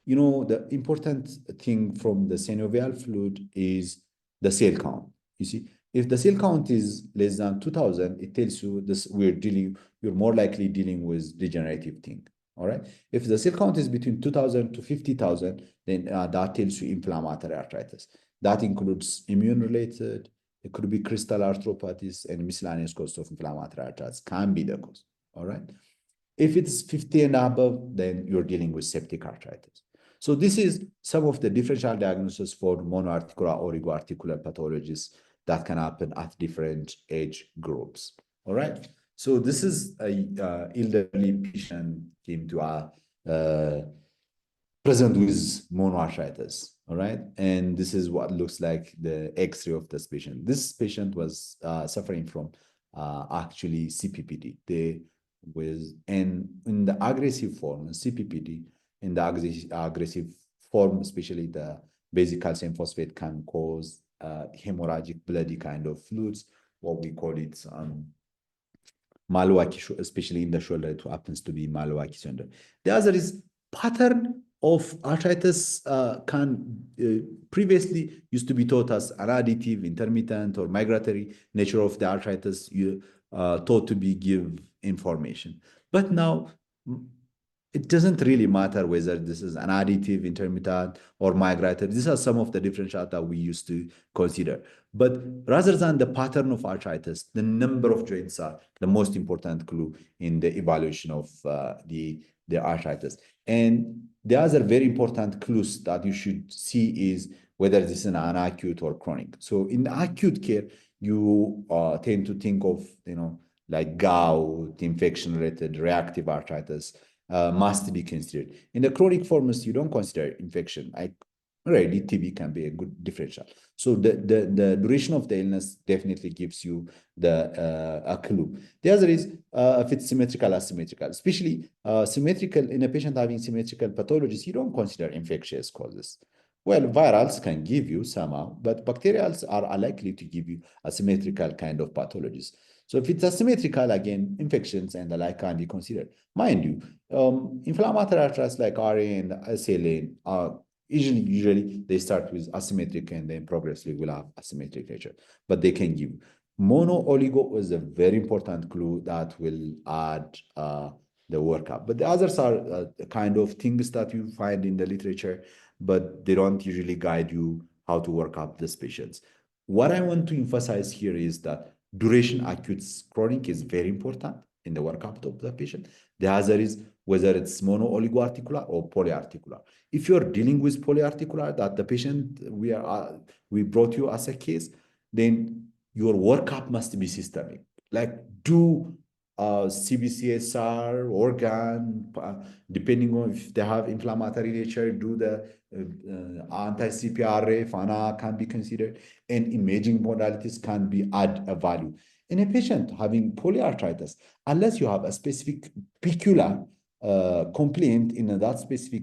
You know, the important thing from the synovial fluid is the cell count. You see, if the cell count is less than 2,000, it tells you this you're more likely dealing with degenerative thing. All right. If the cell count is between 2,000 to 50,000, then that tells you inflammatory arthritis. That includes immune-related. It could be crystal arthropathies, and miscellaneous cause of inflammatory arthritis can be the cause. All right. If it's 50 and above, then you're dealing with septic arthritis. So this is some of the differential diagnosis for monoarticular or oligoarticular pathologies that can happen at different age groups. All right. So this is a elderly patient came to present with monoarthritis. All right. And this is what looks like the X-ray of this patient. This patient was suffering from actually CPPD. In the aggressive form, CPPD, in the aggressive form, especially the basic calcium phosphate can cause hemorrhagic bloody kind of fluids, what we call it Malwaki, especially in the shoulder. It happens to be Malwaki syndrome. The other is pattern of arthritis can previously used to be taught as an additive, intermittent, or migratory nature of the arthritis. You thought to be give information, but now it doesn't really matter whether this is an additive, intermittent, or migratory. These are some of the differentials that we used to consider. But rather than the pattern of arthritis, the number of joints are the most important clue in the evaluation of the arthritis. And the other very important clues that you should see is whether this is an acute or chronic. So in acute care, you tend to think of, like gout, infection-related reactive arthritis, must be considered. In the chronic forms, you don't consider infection. Already TB can be a good differential. So the duration of the illness definitely gives you a clue. The other is if it's symmetrical, asymmetrical, especially symmetrical in a patient having symmetrical pathologies, you don't consider infectious causes. Well, virals can give you somehow, but bacterials are likely to give you asymmetrical kind of pathologies. So if it's asymmetrical, again, infections and the like can be considered. Mind you, inflammatory arthritis like RA and SLA are usually they start with asymmetric and then progressively will have asymmetric nature, but they can give. Mono oligo is a very important clue that will add the workup. But the others are kind of things that you find in the literature, but they don't usually guide you how to work up these patients. What I want to emphasize here is that duration acute chronic is very important in the workup of the patient. The other is whether it's mono oligoarticular or polyarticular. If you're dealing with polyarticular, that the patient we brought you as a case, then your workup must be systemic. Like do CBCSR, organ, depending on if they have inflammatory nature, do the anti-CPRA, FANA can be considered, and imaging modalities can be add a value. In a patient having polyarthritis, unless you have a specific peculiar complaint in that specific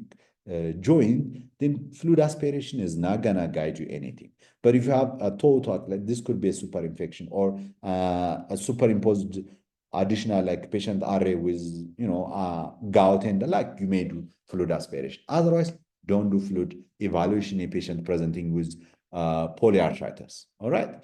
joint, then fluid aspiration is not gonna guide you anything. But if you have a total, like this could be a super infection or a superimposed additional like patient array with gout and the like, you may do fluid aspiration. Otherwise, don't do fluid evaluation in a patient presenting with polyarthritis. All right.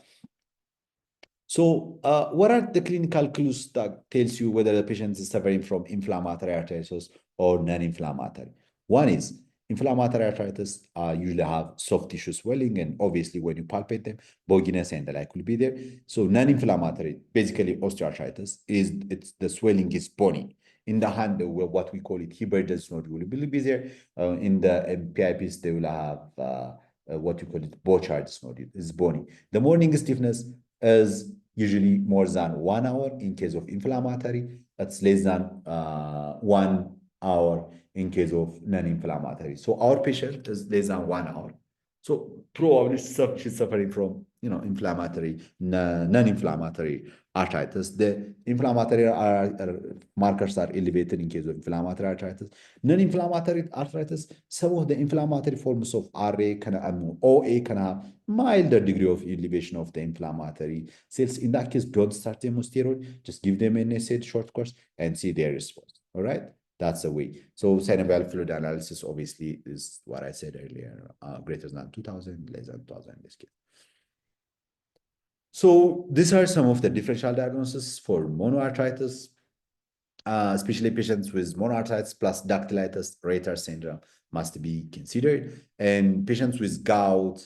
So what are the clinical clues that tells you whether the patient is suffering from inflammatory arthritis or non-inflammatory? One is inflammatory arthritis usually have soft tissue swelling, and obviously when you palpate them, bogginess and the like will be there. So non-inflammatory, basically osteoarthritis, it's the swelling is bony. In the hand, what we call it Hibberden's nodule will be there. In the PIPs, they will have what you call it Bouchard's nodule. It's bony. The morning stiffness is usually more than 1 hour in case of inflammatory. It's less than 1 hour in case of non-inflammatory. So our patient is less than 1 hour. So probably she's suffering from, inflammatory, non-inflammatory arthritis. The inflammatory markers are elevated in case of inflammatory arthritis. Non-inflammatory arthritis, some of the inflammatory forms of RA OA can have milder degree of elevation of the inflammatory cells. In that case, don't start them with steroid. Just give them an NSAID short course and see their response. All right. That's the way. So synovial fluid analysis obviously is what I said earlier, greater than 2000, less than 2000 in this case. So these are some of the differential diagnoses for monoarthritis, especially patients with monoarthritis plus dactylitis, Reiter syndrome must be considered. And patients with gout,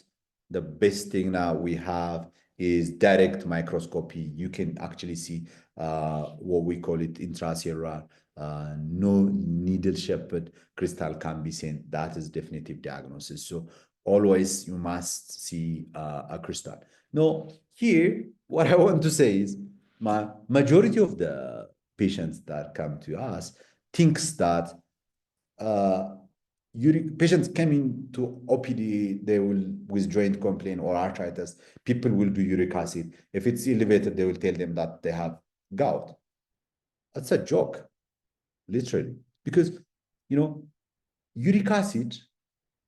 the best thing now we have is direct microscopy. You can actually see what we call it intracellular, no needle shaped crystal can be seen. That is definitive diagnosis. So always you must see a crystal. Now, here, what I want to say is majority of the patients that come to us thinks that patients coming to OPD, they will with joint complaint or arthritis, people will do uric acid. If it's elevated, they will tell them that they have gout. That's a joke, literally, because uric acid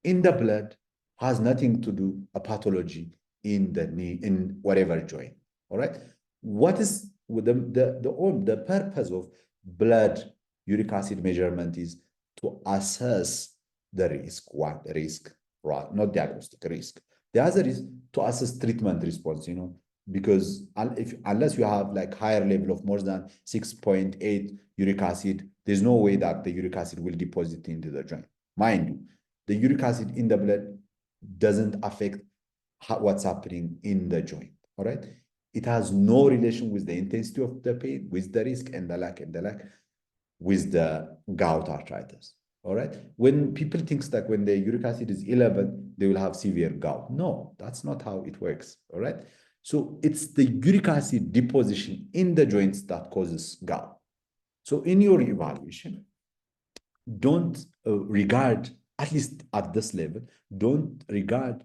in the blood has nothing to do a pathology in the knee, in whatever joint. All right. What is with the purpose of blood uric acid measurement is to assess the risk. What risk? Right, not diagnostic risk. The other is to assess treatment response, because unless you have like higher level of more than 6.8 uric acid, there's no way that the uric acid will deposit into the joint. Mind you, the uric acid in the blood doesn't affect what's happening in the joint. All right. It has no relation with the intensity of the pain, with the risk and the lack with the gout arthritis. All right. When people think that when the uric acid is 11, they will have severe gout. No, that's not how it works. All right. So it's the uric acid deposition in the joints that causes gout. So in your evaluation, don't regard, at least at this level, don't regard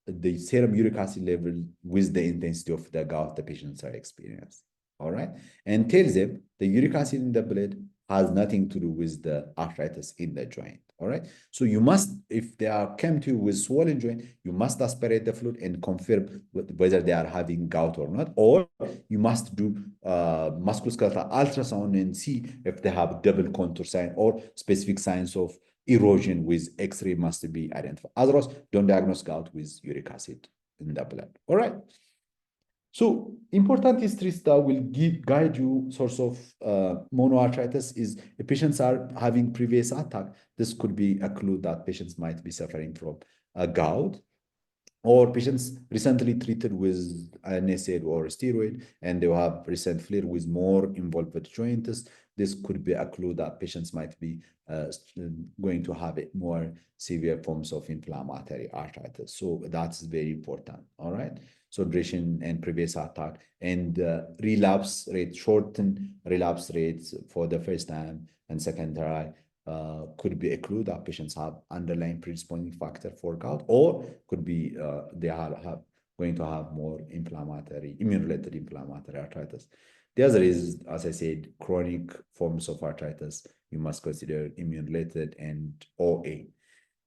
the serum uric acid level with the intensity of the gout the patients are experiencing. All right. And tell them the uric acid in the blood has nothing to do with the arthritis in the joint. All right. So you must, if they are come to you with swollen joint, you must aspirate the fluid and confirm whether they are having gout or not. Or you must do musculoskeletal ultrasound and see if they have double contour sign or specific signs of erosion with X-ray must be identified. Otherwise, don't diagnose gout with uric acid in the blood. All right. So important histories that will guide you source of monoarthritis is if patients are having previous attack, this could be a clue that patients might be suffering from a gout, or patients recently treated with an NSAID or steroid, and they have recent flare with more involved joints. This could be a clue that patients might be going to have more severe forms of inflammatory arthritis. So that's very important. All right. So duration and previous attack and relapse rate, shortened relapse rates for the first time and second try could be a clue that patients have underlying predisposing factor for gout, or could be they are going to have more inflammatory, immune-related inflammatory arthritis. The other is, as I said, chronic forms of arthritis. You must consider immune-related and OA.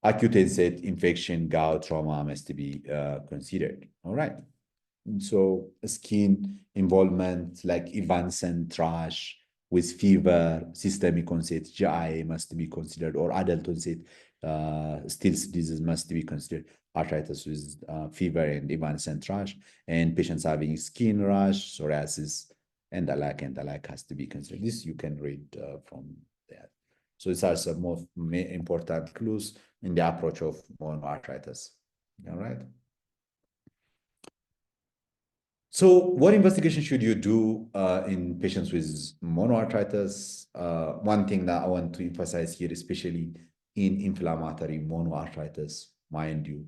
Acute NSAID infection, gout, trauma must be considered. All right. So skin involvement like events and TASH, with fever, systemic onset, GI must be considered, or adult onset, Still's disease must be considered, arthritis with fever and evanescent rash, and patients having skin rash, psoriasis, and the like has to be considered. This you can read from that. So these are some of important clues in the approach of monoarthritis. All right. So what investigation should you do in patients with monoarthritis? One thing that I want to emphasize here, especially in inflammatory monoarthritis, mind you,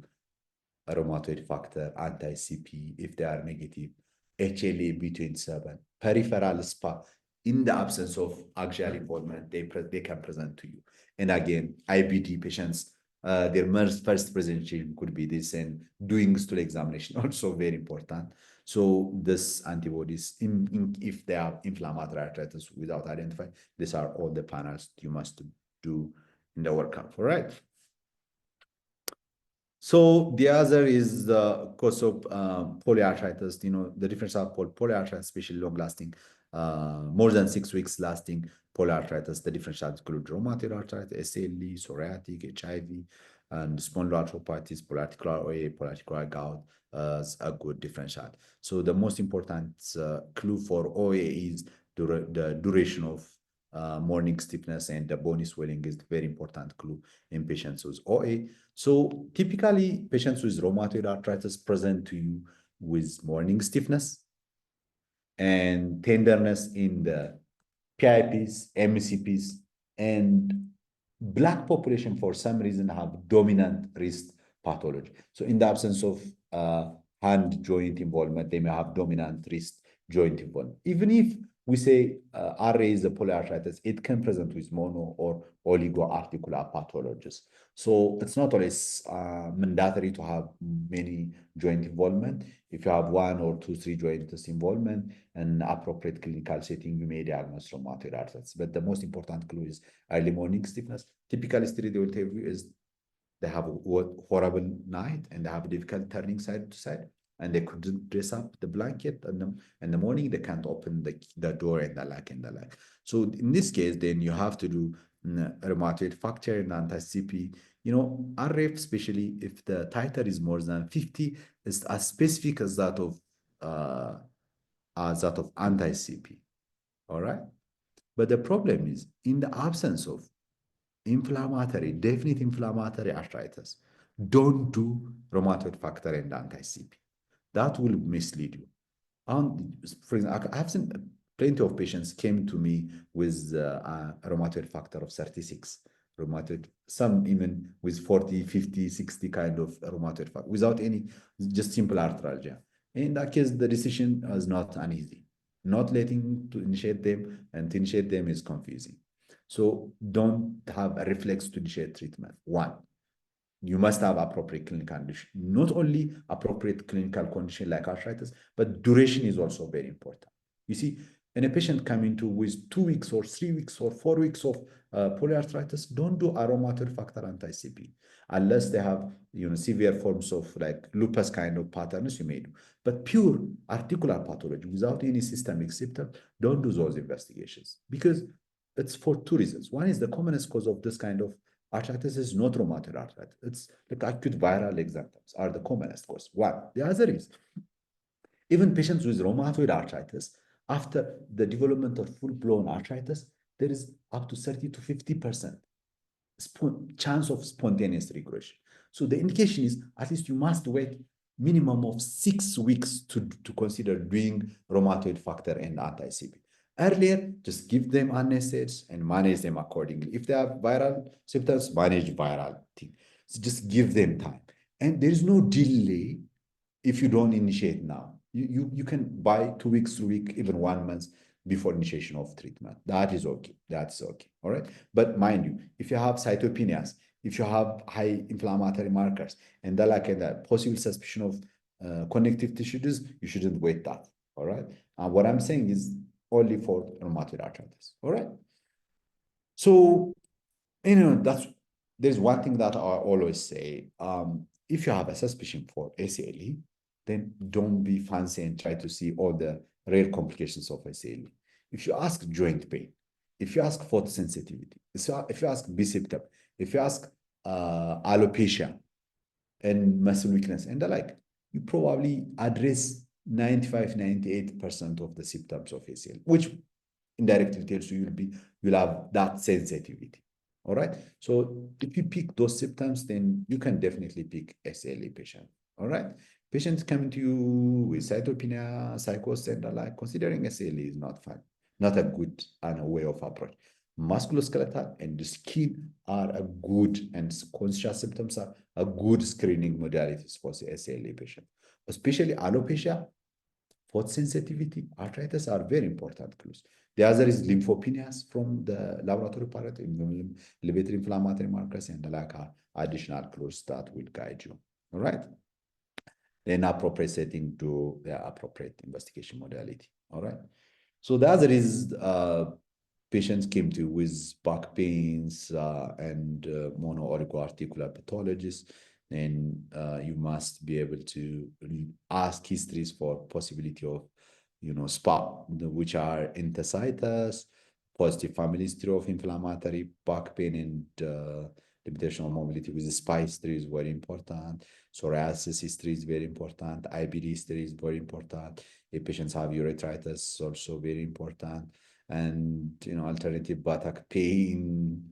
a rheumatoid factor, anti-CP, if they are negative, HLA B27, peripheral SPA, in the absence of axial involvement, they can present to you. And again, IBD patients, their first presentation could be this, and doing stool examination also very important. So this antibodies, if they have inflammatory arthritis without identifying, these are all the panels you must do in the workup, all right? So the other is the cause of polyarthritis. You know, the difference are called polyarthritis, especially long-lasting, more than 6 weeks lasting polyarthritis. The difference include rheumatoid arthritis, SLE, psoriatic, HIV, and spondyloarthropathies, polyarticular OA, polyarticular gout as a good differential. So the most important clue for OA is the duration of morning stiffness, and the bony swelling is very important clue in patients with OA. So typically, patients with rheumatoid arthritis present to you with morning stiffness and tenderness in the PIPs, MCPs, and Black population for some reason have dominant wrist pathology. So in the absence of hand joint involvement, they may have dominant wrist joint involvement. Even if we say RA is a polyarthritis, it can present with mono or oligoarticular pathologies. So it's not always mandatory to have many joint involvement. If you have 1 or 2, 3 joints involvement and appropriate clinical setting, you may diagnose rheumatoid arthritis. But the most important clue is early morning stiffness. Typical history they will tell you is they have a horrible night and they have difficult turning side to side, and they couldn't dress up the blanket, and in the morning they can't open the door and the like and the like. So in this case, then you have to do rheumatoid factor and anti-CP. You know, RF, especially if the titer is more than 50, is as specific as that of anti-CP. All right. But the problem is, in the absence of definite inflammatory arthritis, don't do rheumatoid factor and anti-CP. That will mislead you. For example, I have seen plenty of patients came to me with a rheumatoid factor of 36, rheumatoid, some even with 40, 50, 60 kind of rheumatoid factor, without any, just simple arthralgia. In that case, the decision is not uneasy. Not letting to initiate them, and to initiate them is confusing. So don't have a reflex to initiate treatment. 1, you must have appropriate clinical condition. Not only appropriate clinical condition like arthritis, but duration is also very important. You see, when a patient coming to with 2 weeks or 3 weeks or 4 weeks of polyarthritis, don't do a rheumatoid factor anti-CP unless they have, you know, severe forms of like lupus kind of patterns. You may do, but pure articular pathology without any systemic symptom, don't do those investigations, because it's for 2 reasons. One is the commonest cause of this kind of arthritis is not rheumatoid arthritis. It's like acute viral examples are the commonest cause. 1. The other is even patients with rheumatoid arthritis, after the development of full-blown arthritis, there is up to 30 to 50% chance of spontaneous regression. So the indication is at least you must wait minimum of 6 weeks to consider doing rheumatoid factor and anti-CP. Earlier, just give them NSAIDs and manage them accordingly. If they have viral symptoms, manage viral thing. So just give them time. And there is no delay if you don't initiate now. You can buy 2 weeks, 3 weeks, even 1 month before initiation of treatment. That is okay. That's okay. All right. But mind you, if you have cytopenias, if you have high inflammatory markers, and the like and that possible suspicion of connective tissue disease, you shouldn't wait that. All right. And what I'm saying is only for rheumatoid arthritis. All right. So, you know, there's one thing that I always say. If you have a suspicion for ACLE, then don't be fancy and try to see all the rare complications of ACLE. if you ask joint pain, if you ask photosensitivity, if you ask bisymptom, if you ask alopecia and muscle weakness and the like, you probably address 95, 98% of the symptoms of ACL, which indirectly tells you you'll have that sensitivity. All right. So if you pick those symptoms, then you can definitely pick SLA patient. All right. Patients coming to you with cytopenia, psychosis, and the like, considering SLA is not a good way of approach. Musculoskeletal and the skin are a good, and conscious symptoms are a good screening modalities for the SLA patient, especially alopecia, photosensitivity, arthritis are very important clues. The other is lymphopenias from the laboratory parameter, elevated inflammatory markers, and the like are additional clues that will guide you. All right. Then appropriate setting to the appropriate investigation modality. All right. So the other is patients came to with back pains and monoarticular pathologies. Then you must be able to ask histories for possibility of, SPA, which are enthesitis, positive family history of inflammatory back pain, and limitation of mobility with the SPA history is very important. Psoriasis history is very important. IBD history is very important. If patients have urethritis, also very important. And, alternative buttock pain,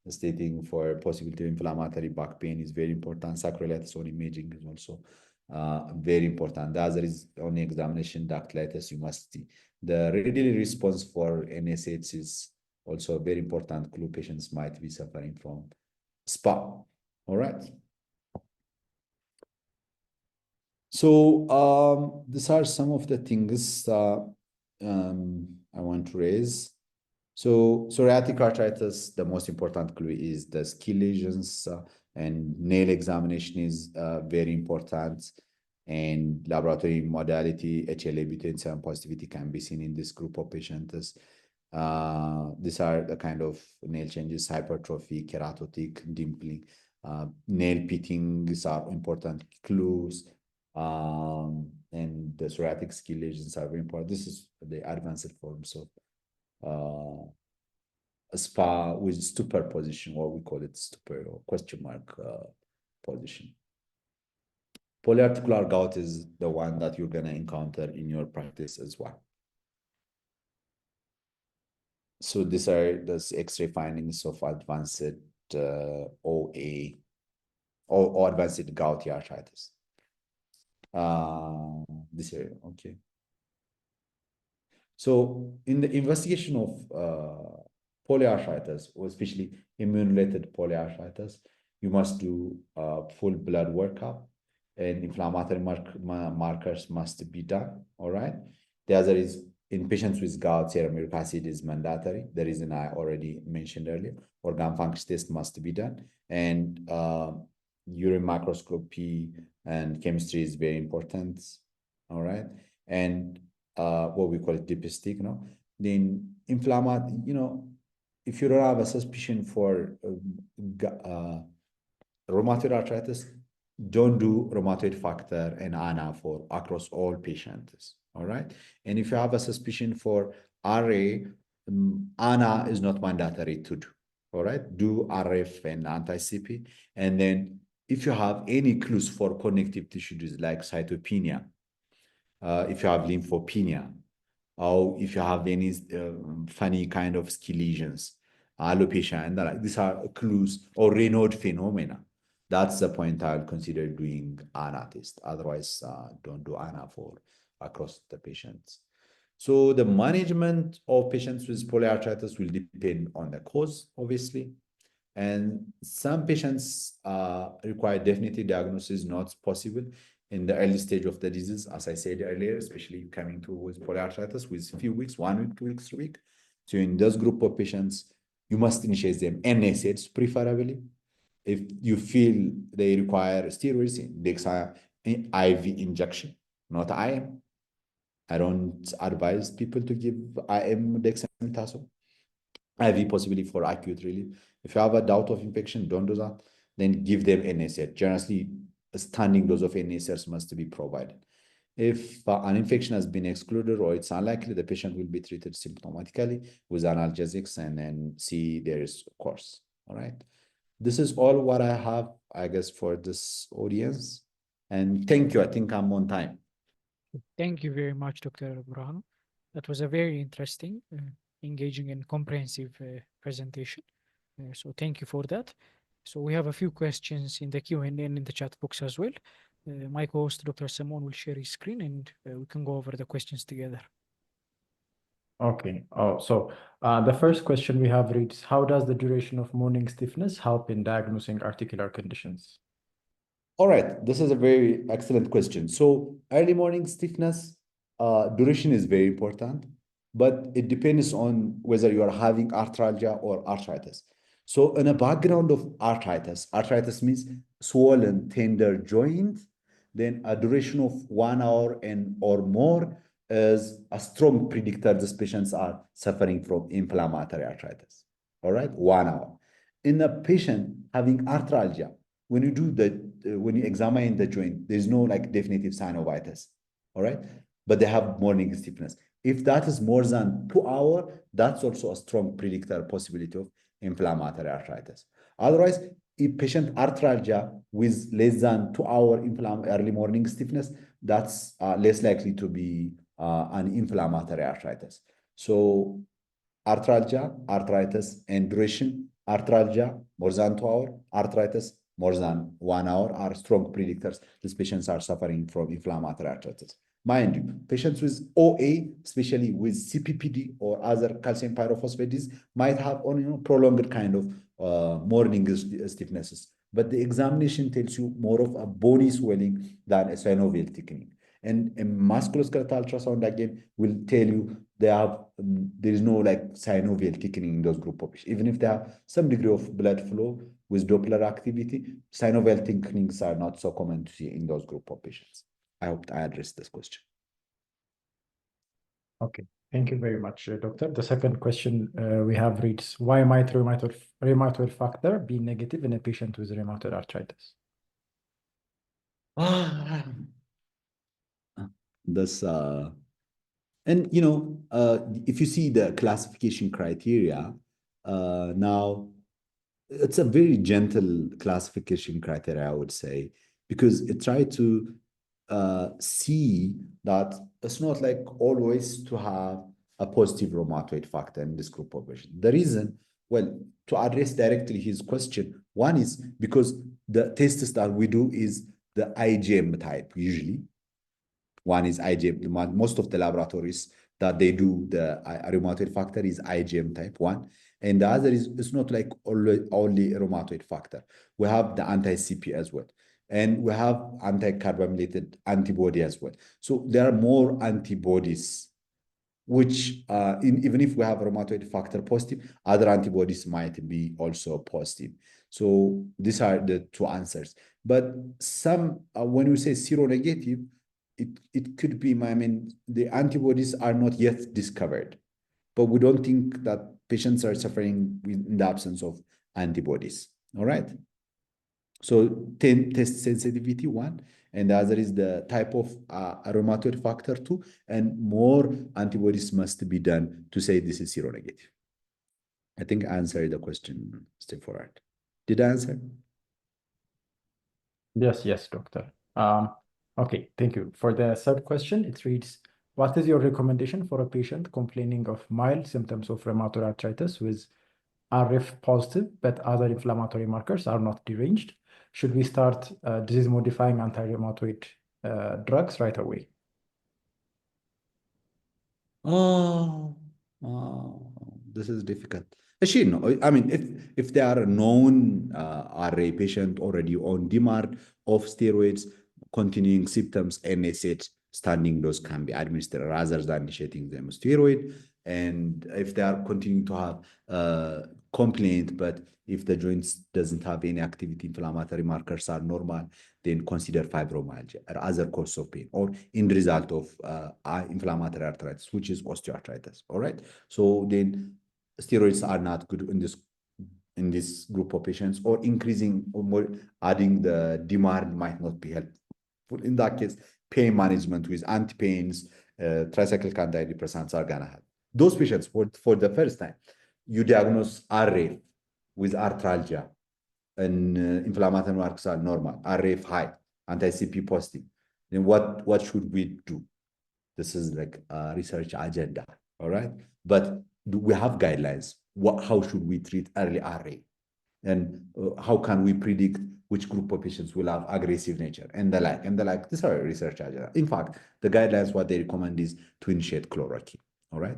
stating for possibility of inflammatory back pain is very important. Sacroiliitis on imaging is also very important. The other is on examination dactylitis, you must see. The readily response for NSH is also a very important clue. Patients might be suffering from SPA. All right. So these are some of the things I want to raise. So psoriatic arthritis, the most important clue is the skin lesions, and nail examination is very important. And laboratory modality, HLA butane positivity can be seen in this group of patients. These are the kind of nail changes: hypertrophy, keratotic, dimpling, nail pitting. These are important clues. And the psoriatic skin lesions are very important. This is the advanced forms of SPA with stupor position, or we call it stupor or question mark position. Polyarticular gout is the one that you're going to encounter in your practice as well. So these are the X-ray findings of advanced OA or advanced gouty arthritis. This area, okay. So in the investigation of polyarthritis, or especially immune-related polyarthritis, you must do full blood workup, and inflammatory markers must be done. All right. The other is in patients with gout, serum uric acid is mandatory. The reason I already mentioned earlier, organ function test must be done, and urine microscopy and chemistry is very important. All right. And what we call it dipstick, then inflammatory, if you don't have a suspicion for rheumatoid arthritis, don't do rheumatoid factor and ANA for across all patients. All right. And if you have a suspicion for RA, ANA is not mandatory to do. All right. Do RF and anti-CP. And then if you have any clues for connective tissue disease like cytopenia, if you have lymphopenia, or if you have any funny kind of skin lesions, alopecia, and like these are clues, or Raynaud phenomena. That's the point I'll consider doing ANA test. Otherwise, don't do ANA for across the patients. So the management of patients with polyarthritis will depend on the cause, obviously. And some patients require definitive diagnosis, not possible in the early stage of the disease, as I said earlier, especially coming to with polyarthritis with a few weeks, 1 week, 2 weeks, 3 weeks. So in this group of patients, you must initiate them NSAIDs preferably. If you feel they require steroids, Dexa IV injection, not IM. I don't advise people to give IM dexamethasone. IV possibly for acute relief. If you have a doubt of infection, don't do that. Then give them NSAID. Generally, a standing dose of NSAIDs must be provided. If an infection has been excluded or it's unlikely, the patient will be treated symptomatically with analgesics and then see their course. All right. This is all what I have, I guess, for this audience. And thank you. I think I'm on time. Thank you very much, Dr. Birhanu. That was a very interesting, engaging, and comprehensive presentation. So thank you for that. So we have a few questions in the Q&A and in the chat box as well. My co-host, Dr. Simon, will share his screen and we can go over the questions together. Okay. The first question we have reads, how does the duration of morning stiffness help in diagnosing articular conditions? All right, this is a very excellent question. So early morning stiffness, duration is very important, but it depends on whether you are having arthralgia or arthritis. So in a background of arthritis means swollen, tender joint, then a duration of 1 hour and or more is a strong predictor these patients are suffering from inflammatory arthritis. All right, 1 hour. In a patient having arthralgia, when you examine the joint, there's no like definitive synovitis, all right? But they have morning stiffness. If that is more than 2 hours, that's also a strong predictor possibility of inflammatory arthritis. Otherwise, if patient arthralgia with less than 2 hour early morning stiffness, that's less likely to be an inflammatory arthritis. So arthralgia, arthritis, and duration, arthralgia, more than 2 hours, arthritis, more than 1 hour are strong predictors. These patients are suffering from inflammatory arthritis. Mind you, patients with OA, especially with CPPD or other calcium pyrophosphate disease, might have prolonged kind of morning stiffnesses. But the examination tells you more of a bony swelling than a synovial thickening. And a musculoskeletal ultrasound again will tell you there is no like synovial thickening in those group of patients. Even if they have some degree of blood flow with Doppler activity, synovial thickenings are not so common to see in those group of patients. I hope I addressed this question. Okay, thank you very much, doctor. The second question we have reads, why might rheumatoid factor be negative in a patient with rheumatoid arthritis? This and if you see the classification criteria, now it's a very gentle classification criteria, I would say, because it tried to see that it's not like always to have a positive rheumatoid factor in this group of patients. The reason, well, to address directly his question, one is because the tests that we do is the IgM type usually. One is IgM. Most of the laboratories that they do the rheumatoid factor is IgM type 1. And the other is, it's not like only rheumatoid factor. We have the anti-CP as well. And we have anti-carbamylated antibody as well. So there are more antibodies, which even if we have rheumatoid factor positive, other antibodies might be also positive. So these are the two answers. But some, when we say seronegative, it could be, the antibodies are not yet discovered, but we don't think that patients are suffering in the absence of antibodies. All right. So test sensitivity 1, and the other is the type of rheumatoid factor 2, and more antibodies must be done to say this is seronegative. I think I answered the question, step forward. Did I answer? Yes, doctor. Okay, thank you. For the third question, it reads, what is your recommendation for a patient complaining of mild symptoms of rheumatoid arthritis with RF positive, but other inflammatory markers are not deranged? Should we start disease-modifying anti-rheumatoid drugs right away? This is difficult. Actually, no. I mean, if they are a known RA patient already on DMARD of steroids, continuing symptoms, NSH, standing dose can be administered rather than initiating them steroid. And if they are continuing to have complaint, but if the joints doesn't have any activity, inflammatory markers are normal, then consider fibromyalgia or other cause of pain or in result of inflammatory arthritis, which is osteoarthritis. All right. So then steroids are not good in this group of patients, or increasing or more adding the DMARD might not be helpful. In that case, pain management with anti-pains, tricyclic antidepressants are gonna help. Those patients, for the first time, you diagnose RA with arthralgia, and inflammatory markers are normal, RAF high, anti-CP positive. Then what should we do? This is like a research agenda, all right? But we have guidelines. How should we treat early RA? And how can we predict which group of patients will have aggressive nature and the like. These are research agenda. In fact, the guidelines, what they recommend is to initiate chloroquine, all right?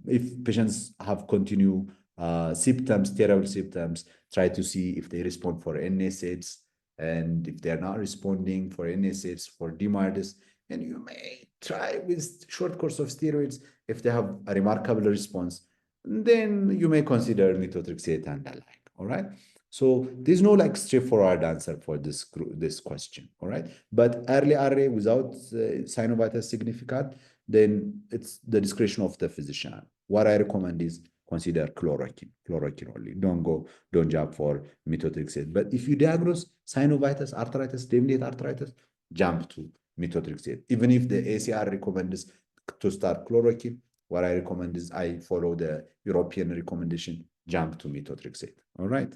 If patients have continued symptoms, terrible symptoms, try to see if they respond for NSAIDs, and if they're not responding for NSAIDs, for DMARDs, and you may try with short course of steroids. If they have a remarkable response, then you may consider methotrexate and the like, all right? So there's no like straightforward answer for this question, all right? But early RA without synovitis significant, then it's the discretion of the physician. What I recommend is consider chloroquine only. Don't jump for methotrexate. But if you diagnose synovitis, arthritis, definite arthritis, jump to methotrexate. Even if the ACR recommends to start chloroquine, what I recommend is I follow the European recommendation, jump to methotrexate. All right.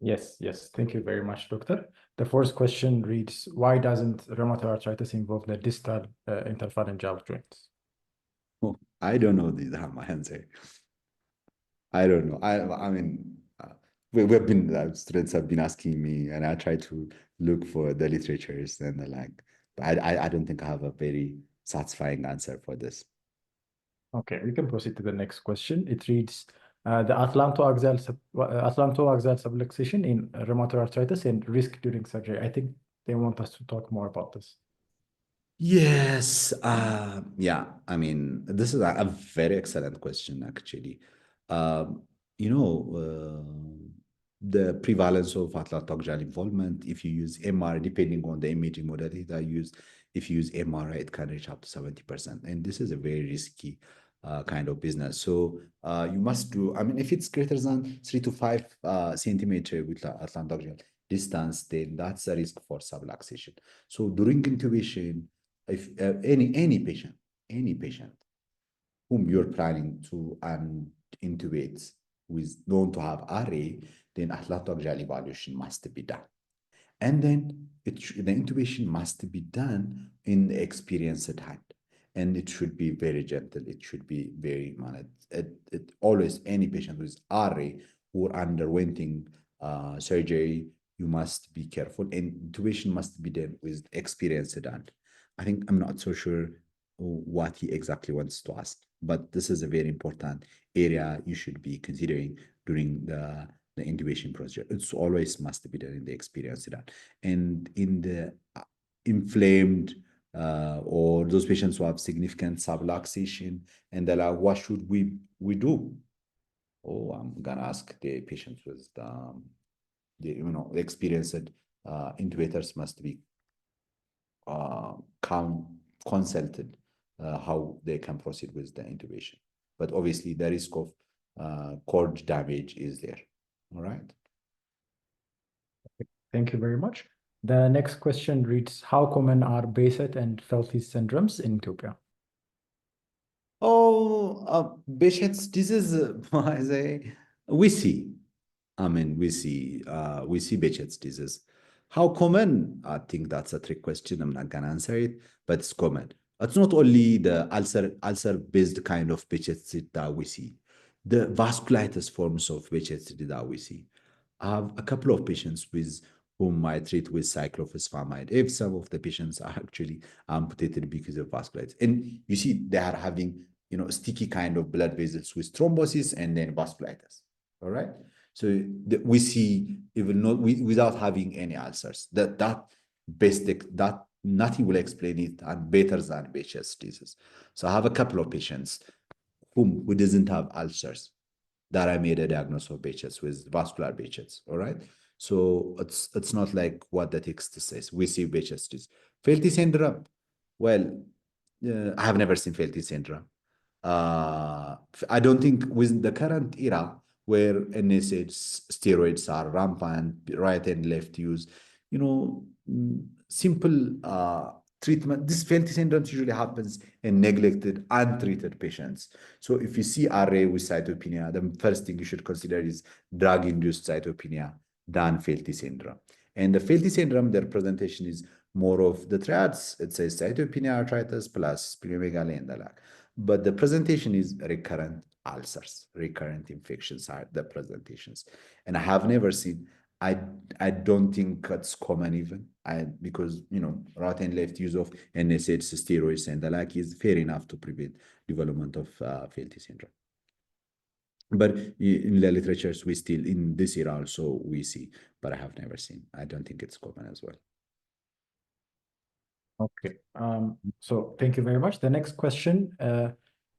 Yes. Thank you very much, doctor. The first question reads, why doesn't rheumatoid arthritis involve the distal interphalangeal joints? Oh, I don't know my answer. I don't know. I mean, we've been, students have been asking me, and I try to look for the literatures and the like. But I don't think I have a very satisfying answer for this. Okay, we can proceed to the next question. It reads, the atlantoaxial subluxation in rheumatoid arthritis and risk during surgery. I think they want us to talk more about this. Yes. Yeah. I mean, this is a very excellent question, actually. The prevalence of atlantoaxial involvement, if you use MR, depending on the imaging modality that you use, if you use MRI, it can reach up to 70%. And this is a very risky kind of business. So you must do, I mean, if it's greater than 3 to 5 centimeter with atlantoaxial distance, then that's a risk for subluxation. So during intubation, if any patient whom you're planning to intubate with known to have RA, then atlantoaxial evaluation must be done. And then the intubation must be done in the experienced hand. And it should be very gentle. It should be very managed. Always, any patient with RA who are undergoing surgery, you must be careful. And intubation must be done with experienced hand. I think I'm not so sure what he exactly wants to ask, but this is a very important area you should be considering during the intubation procedure. It's always must be done in the experienced hand. And in the inflamed or those patients who have significant subluxation and they're like, what should we do? Oh, I'm gonna ask the patients with the experienced intubators must be consulted how they can proceed with the intubation. But obviously the risk of cord damage is there. All right. Thank you very much. The next question reads, how common are Behçet and Feltis syndromes in Ethiopia? Oh, Behçet's disease, we see. I mean, we see Behçet's disease. How common? I think that's a trick question. I'm not gonna answer it, but it's common. It's not only the ulcer-based kind of Behçet's that we see. The vasculitis forms of Behçet's that we see. I have a couple of patients with whom I treat with cyclophosphamide. If some of the patients are actually amputated because of vasculitis, and you see they are having sticky kind of blood vessels with thrombosis and then vasculitis. All right. So we see even not without having any ulcers. That nothing will explain it and better than Behçet's disease. So I have a couple of patients who doesn't have ulcers that I made a diagnosis of Behçet's with vascular Behçet's. All right. So it's not like what the text says. We see Behçet's disease. Felty syndrome. Well, I have never seen Felty syndrome. I don't think with the current era where NSAIDs, steroids are rampant, right and left use, simple treatment. This Felty syndrome usually happens in neglected, untreated patients. So if you see RA with cytopenia, the first thing you should consider is drug-induced cytopenia than Felty syndrome. And the Felty syndrome, their presentation is more of the triads. It says cytopenia, arthritis, plus splenomegaly and the like. But the presentation is recurrent ulcers, recurrent infections are the presentations. And I have never seen, I don't think it's common even, because, you know, right and left use of NSAIDs, steroids, and the like is fair enough to prevent development of Felty syndrome. But in the literatures, we still, in this era also, we see, but I have never seen. I don't think it's common as well. Okay. So thank you very much. The next question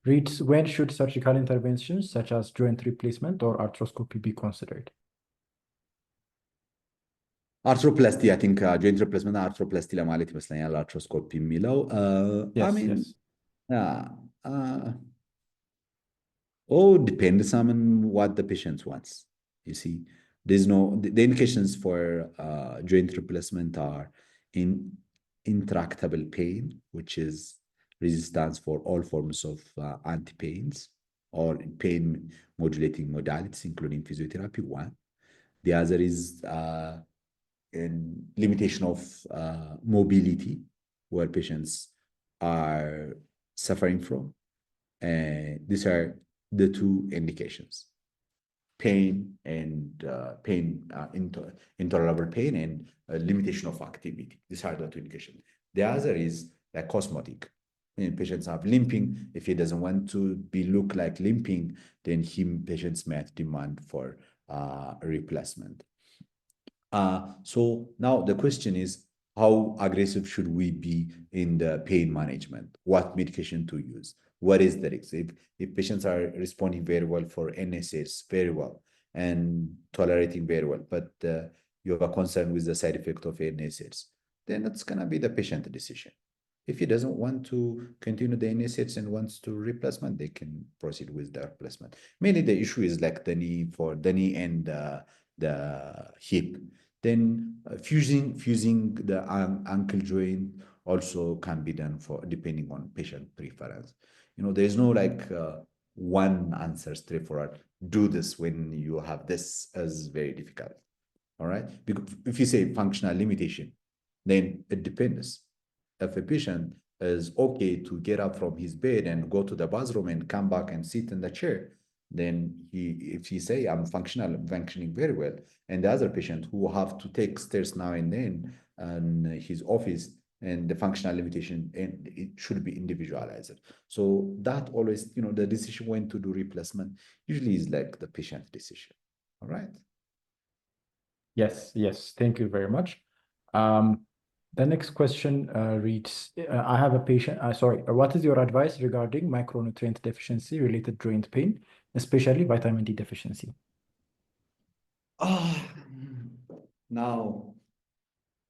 reads, when should surgical interventions such as joint replacement or arthroscopy be considered? Arthroplasty, I think joint replacement arthroplasty ለማለት ይመስለኛል arthroscopy የሚለው I Yes, mean, yes. oh, depends on what the patient wants. You see, there's no, the indications for joint replacement are in intractable pain, which is resistance for all forms of anti-pains or pain modulating modalities, including physiotherapy, one. The other is in limitation of mobility, where patients are suffering from. These are the two indications: pain and intolerable pain and limitation of activity. These are the two indications. The other is like cosmetic. When patients have limping, if he doesn't want to look like limping, then patients may demand for replacement. So now the question is, how aggressive should we be in the pain management? What medication to use? What is the risk? If patients are responding very well for NSAIDs, very well, and tolerating very well, but you have a concern with the side effect of NSAIDs, then it's going to be the patient decision. If he doesn't want to continue the NSAIDs and wants to replacement, they can proceed with the replacement. Mainly the issue is like the knee and the hip. Then fusing the ankle joint also can be done for depending on patient preference. You know, there's no like one answer straightforward. Do this when you have this, is very difficult. All right, because if you say functional limitation, then it depends. If a patient is okay to get up from his bed and go to the bathroom and come back and sit in the chair, then if he say I'm functioning very well, and the other patient who have to take stairs now and then in his office, and the functional limitation, and it should be individualized. So that always, you know, the decision when to do replacement usually is like the patient decision. All right. Yes. Thank you very much. The next question reads, I have a patient, what is your advice regarding micronutrient deficiency related joint pain, especially vitamin D deficiency? Now,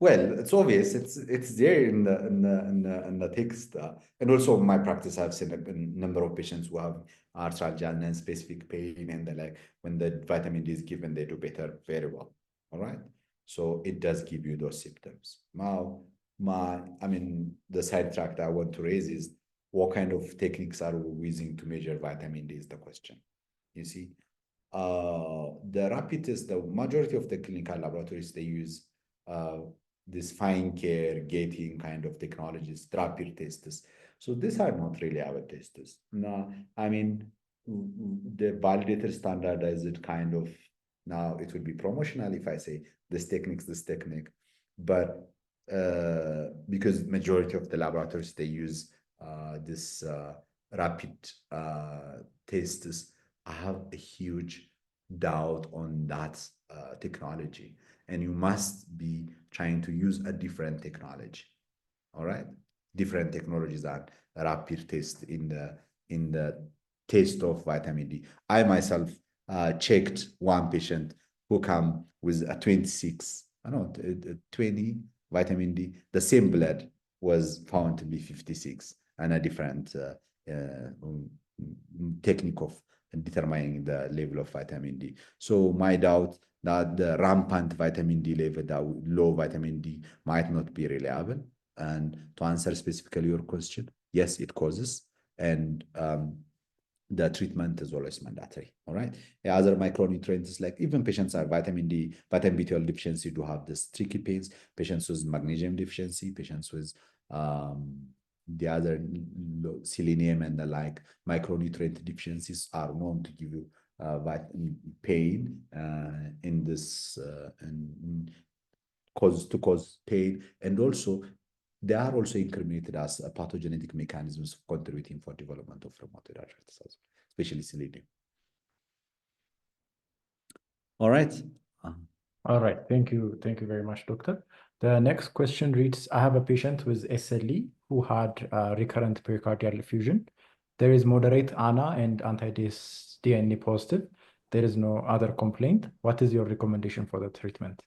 well, it's obvious. It's there in the text, and also in my practice, I've seen a number of patients who have arthralgia and specific pain, and like when the vitamin D is given, they do better very well. All right, so it does give you those symptoms. Now, I mean, the sidetrack that I want to raise is what kind of techniques are we using to measure vitamin D is the question. You see, the rapid test, the majority of the clinical laboratories, they use this fine care gating kind of technologies, rapid tests. So these are not really our tests. No, I mean, the validator standardized kind of, now it would be promotional if I say this technique, but because majority of the laboratories, they use this rapid tests, I have a huge doubt on that technology, and you must be trying to use a different technology. All right, different technologies are rapid test in the test of vitamin D. I myself checked one patient who came with a 20 vitamin D. The same blood was found to be 56, and a different technique of determining the level of vitamin D. So my doubt that the rampant vitamin D level, that low vitamin D might not be reliable. And to answer specifically your question, yes, it causes, and the treatment is always mandatory. All right. The other micronutrients, like even patients are vitamin D, vitamin B12 deficiency, do have this tricky pains. Patients with magnesium deficiency, patients with the other selenium and the like micronutrient deficiencies are known to give you pain in this cause pain, and also they are also incriminated as pathogenetic mechanisms contributing for development of rheumatoid arthritis, especially selenium. All right. All right. Thank you. Thank you very much, doctor. The next question reads, I have a patient with SLE who had recurrent pericardial effusion. There is moderate ANA and anti-DNA positive. There is no other complaint. What is your recommendation for the treatment?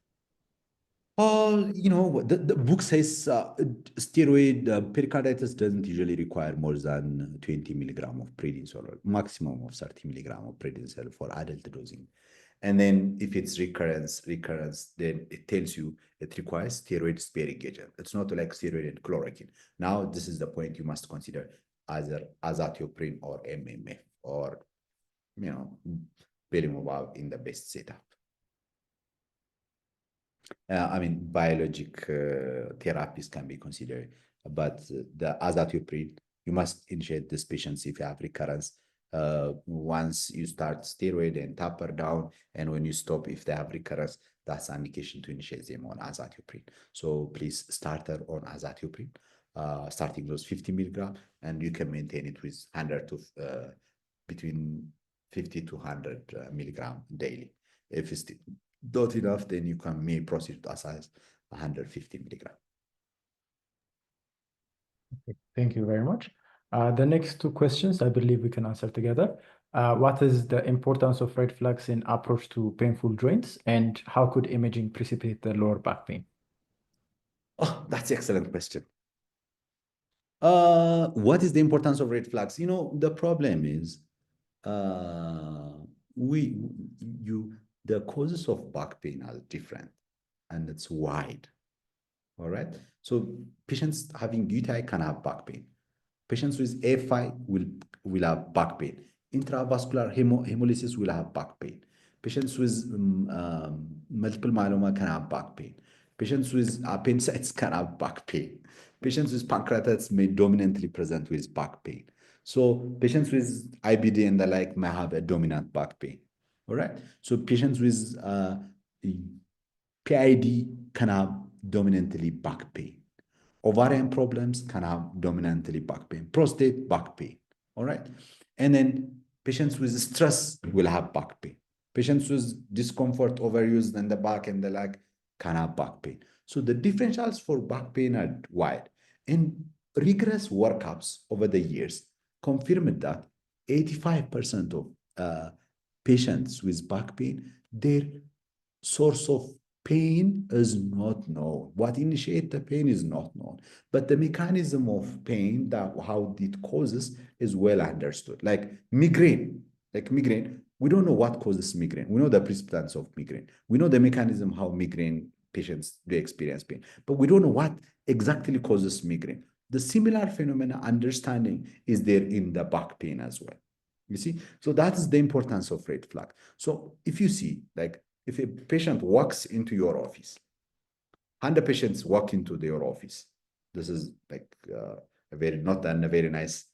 You know, the book says steroid pericarditis doesn't usually require more than 20 milligram of prednisone, or maximum of 30 milligram of prednisone for adult dosing. And then if it's recurrence, then it tells you it requires steroid sparing agent. It's not like steroid and chloroquine. Now, this is the point you must consider either azathioprine or MMF, or, you know, belimumab in the best setup. I mean, biologic therapies can be considered, but the azathioprine, you must initiate this patient if you have recurrence. Once you start steroid and taper down, and when you stop, if they have recurrence, that's an indication to initiate them on azathioprine. So please start her on azathioprine, starting those 50 milligram, and you can maintain it with 100 to between 50 to 100 milligram daily. If it's not enough, then you may proceed to as 150 milligram. Okay, thank you very much. The next two questions, I believe we can answer together. What is the importance of red flags in approach to painful joints, and how could imaging precipitate the lower back pain? Oh, that's an excellent question. What is the importance of red flags? You know, the problem is the causes of back pain are different, and it's wide. All right. So patients having UTI can have back pain. Patients with AFI will have back pain. Intravascular hemolysis will have back pain. Patients with multiple myeloma can have back pain. Patients with appendicitis can have back pain. Patients with pancreatitis may dominantly present with back pain. So patients with IBD and the like may have a dominant back pain. All right. So patients with PID can have dominantly back pain. Ovarian problems can have dominantly back pain. Prostate, back pain. All right. And then patients with stress will have back pain. Patients with discomfort, overuse in the back and the leg can have back pain. So the differentials for back pain are wide. And rigorous workups over the years confirmed that 85% of patients with back pain, their source of pain is not known. What initiates the pain is not known. But the mechanism of pain, how it causes, is well understood. Like migraine, we don't know what causes migraine. We know the precipitants of migraine. We know the mechanism how migraine patients do experience pain, but we don't know what exactly causes migraine. The similar phenomena understanding is there in the back pain as well. You see? So that is the importance of red flag. So if you see, like, if a patient walks into your office, 100 patients walk into your office, this is like not a very nice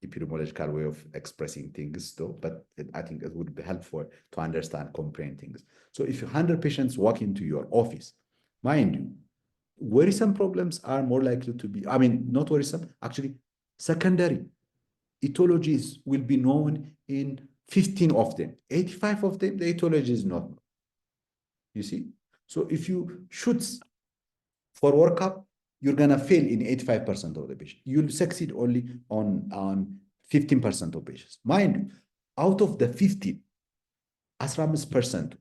epidemiological way of expressing things, though, but I think it would be helpful to understand, comprehend things. So if 100 patients walk into your office, mind you, worrisome problems are more likely to be, not worrisome, actually secondary etiologies will be known in 15 of them. 85 of them, the etiology is not known. You see? So if you shoot for workup, you're going to fail in 85% of the patients. You'll succeed only on 15% of patients. Mind you, out of the 15, 15%,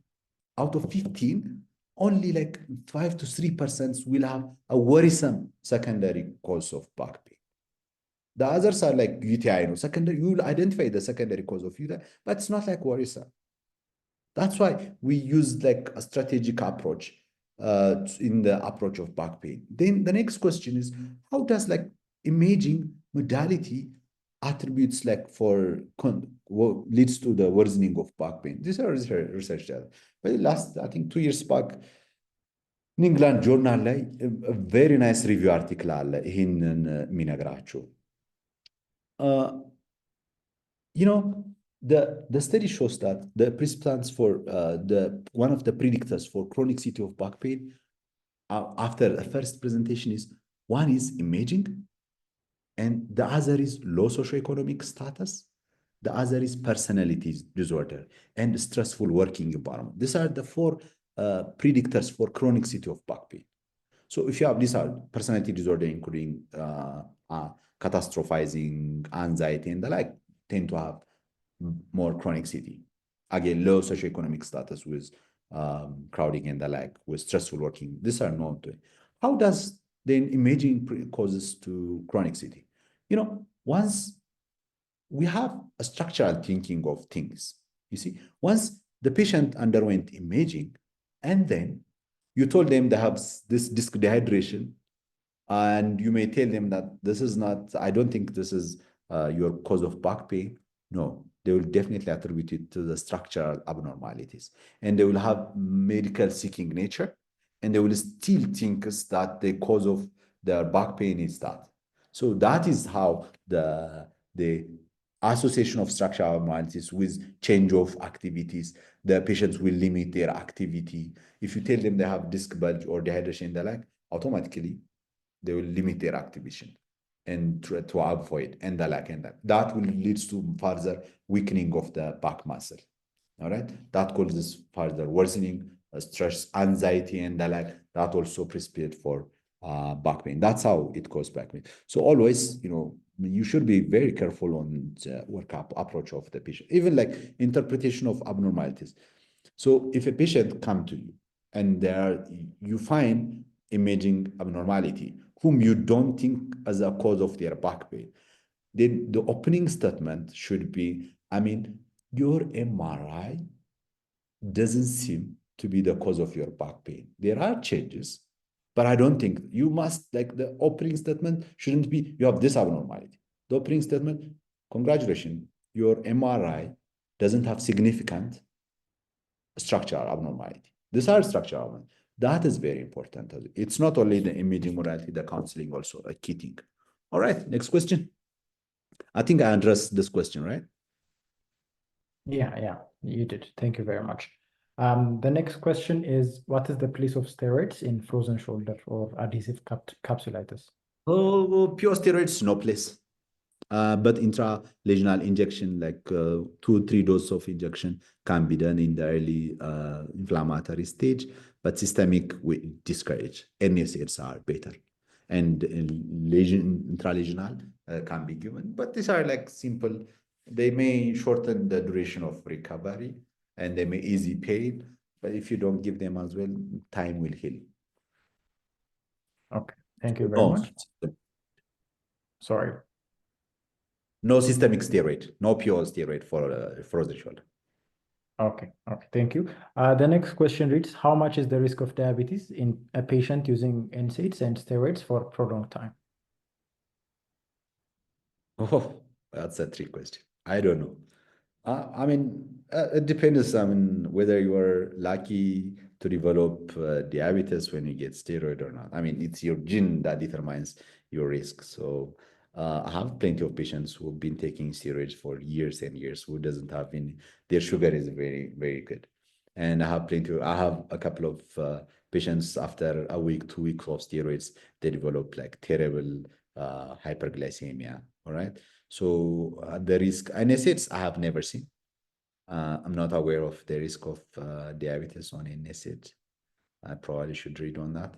out of 15, only like 5 to 3% will have a worrisome secondary cause of back pain. The others are like UTI, secondary. You will identify the secondary cause of UTI, but it's not like worrisome. That's why we use like a strategic approach in the approach of back pain. Then the next question is, how does like imaging modality attributes like for what leads to the worsening of back pain? These are research data. But last, I think 2 years back, in England journal a very nice review article አለ ይህንን የሚነግራችሁ you know, the study shows that the precipitants for one of the predictors for chronicity of back pain after the first presentation is one is imaging, and the other is low socioeconomic status, the other is personality disorder and stressful working environment. These are the 4 predictors for chronicity of back pain. So if you have these are personality disorder, including catastrophizing, anxiety, and the like, tend to have more chronicity. Again, low socioeconomic status with crowding and the like, with stressful working. These are known to. How does then imaging causes to chronicity? You know, once we have a structural thinking of things, you see, once the patient underwent imaging and then you told them they have this disc dehydration, and you may tell them that this is not, I don't think this is your cause of back pain. No, they will definitely attribute it to the structural abnormalities, and they will have medical seeking nature, and they will still think that the cause of their back pain is that. So that is how the association of structural abnormalities with change of activities, the patients will limit their activity. If you tell them they have disc bulge or dehydration and the like, automatically they will limit their activation and try to avoid and the like and that. That will lead to further weakening of the back muscle. All right, that causes further worsening, stress, anxiety, and the like. That also precipitate for back pain. That's how it causes back pain. So always, you know, you should be very careful on the workup approach of the patient, even like interpretation of abnormalities. So if a patient come to you and you find imaging abnormality whom you don't think as a cause of their back pain, then the opening statement should be, I mean, your MRI doesn't seem to be the cause of your back pain. There are changes, but I don't think you must, like, the opening statement shouldn't be, you have this abnormality. The opening statement, congratulations, your MRI doesn't have significant structural abnormality. These are structural abnormalities. That is very important. It's not only the imaging modality, the counseling also a key thing. All right, next question. I think I addressed this question, right? Yeah, you did. Thank you very much. The next question is, what is the place of steroids in frozen shoulder or adhesive capsulitis? Oh, pure steroids, no place. But intralesional injection, like 2-3 doses of injection, can be done in the early inflammatory stage, but systemic we discourage. NSAIDs are better. And intralesional can be given, but these are like simple. They may shorten the duration of recovery, and they may ease pain, but if you don't give them as well, time will heal. Okay, thank you very much. Sorry. No systemic steroid, no pure steroid for frozen shoulder. Okay, thank you. The next question reads, how much is the risk of diabetes in a patient using NSAIDs and steroids for a prolonged time? Oh, that's a trick question. I don't know. I mean, it depends on whether you are lucky to develop diabetes when you get steroid or not. I mean, it's your gene that determines your risk. So I have plenty of patients who have been taking steroids for years and years who doesn't have any, their sugar is very, very good. And I have a couple of patients after a week, 2 weeks of steroids, they develop like terrible hyperglycemia, all right? So the risk, NSAIDs, I have never seen. I'm not aware of the risk of diabetes on NSAIDs. I probably should read on that.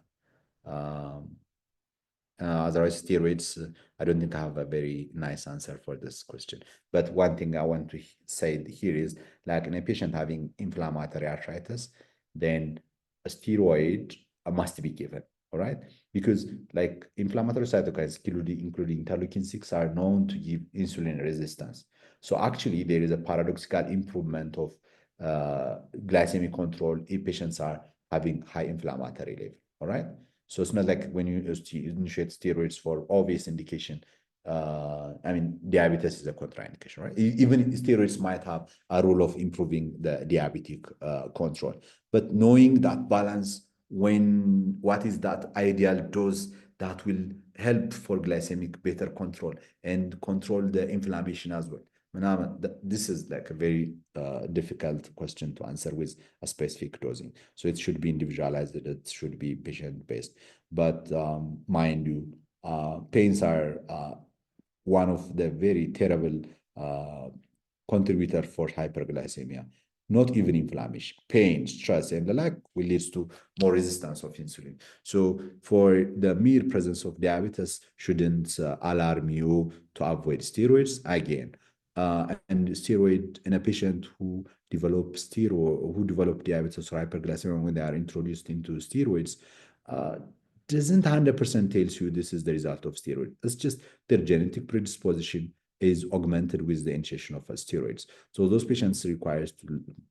Otherwise, steroids, I don't think I have a very nice answer for this question. But one thing I want to say here is, like in a patient having inflammatory arthritis, then a steroid must be given. all right? Because like inflammatory cytokines, including interleukin-6, are known to give insulin resistance. So actually, there is a paradoxical improvement of glycemic control if patients are having high inflammatory level, all right? So it's not like when you initiate steroids for obvious indication, I mean, diabetes is a contraindication, right? Even steroids might have a role of improving the diabetic control, but knowing that balance, what is that ideal dose that will help for glycemic better control and control the inflammation as well. This is like a very difficult question to answer with a specific dosing. So it should be individualized, it should be patient-based. But mind you, pains are one of the very terrible contributor for hyperglycemia. Not even inflammation, pain, stress, and the like will lead to more resistance of insulin. So for the mere presence of diabetes shouldn't alarm you to avoid steroids again. And steroid in a patient who develop diabetes or hyperglycemia when they are introduced into steroids, doesn't 100% tells you this is the result of steroid. It's just their genetic predisposition is augmented with the initiation of steroids. So those patients requires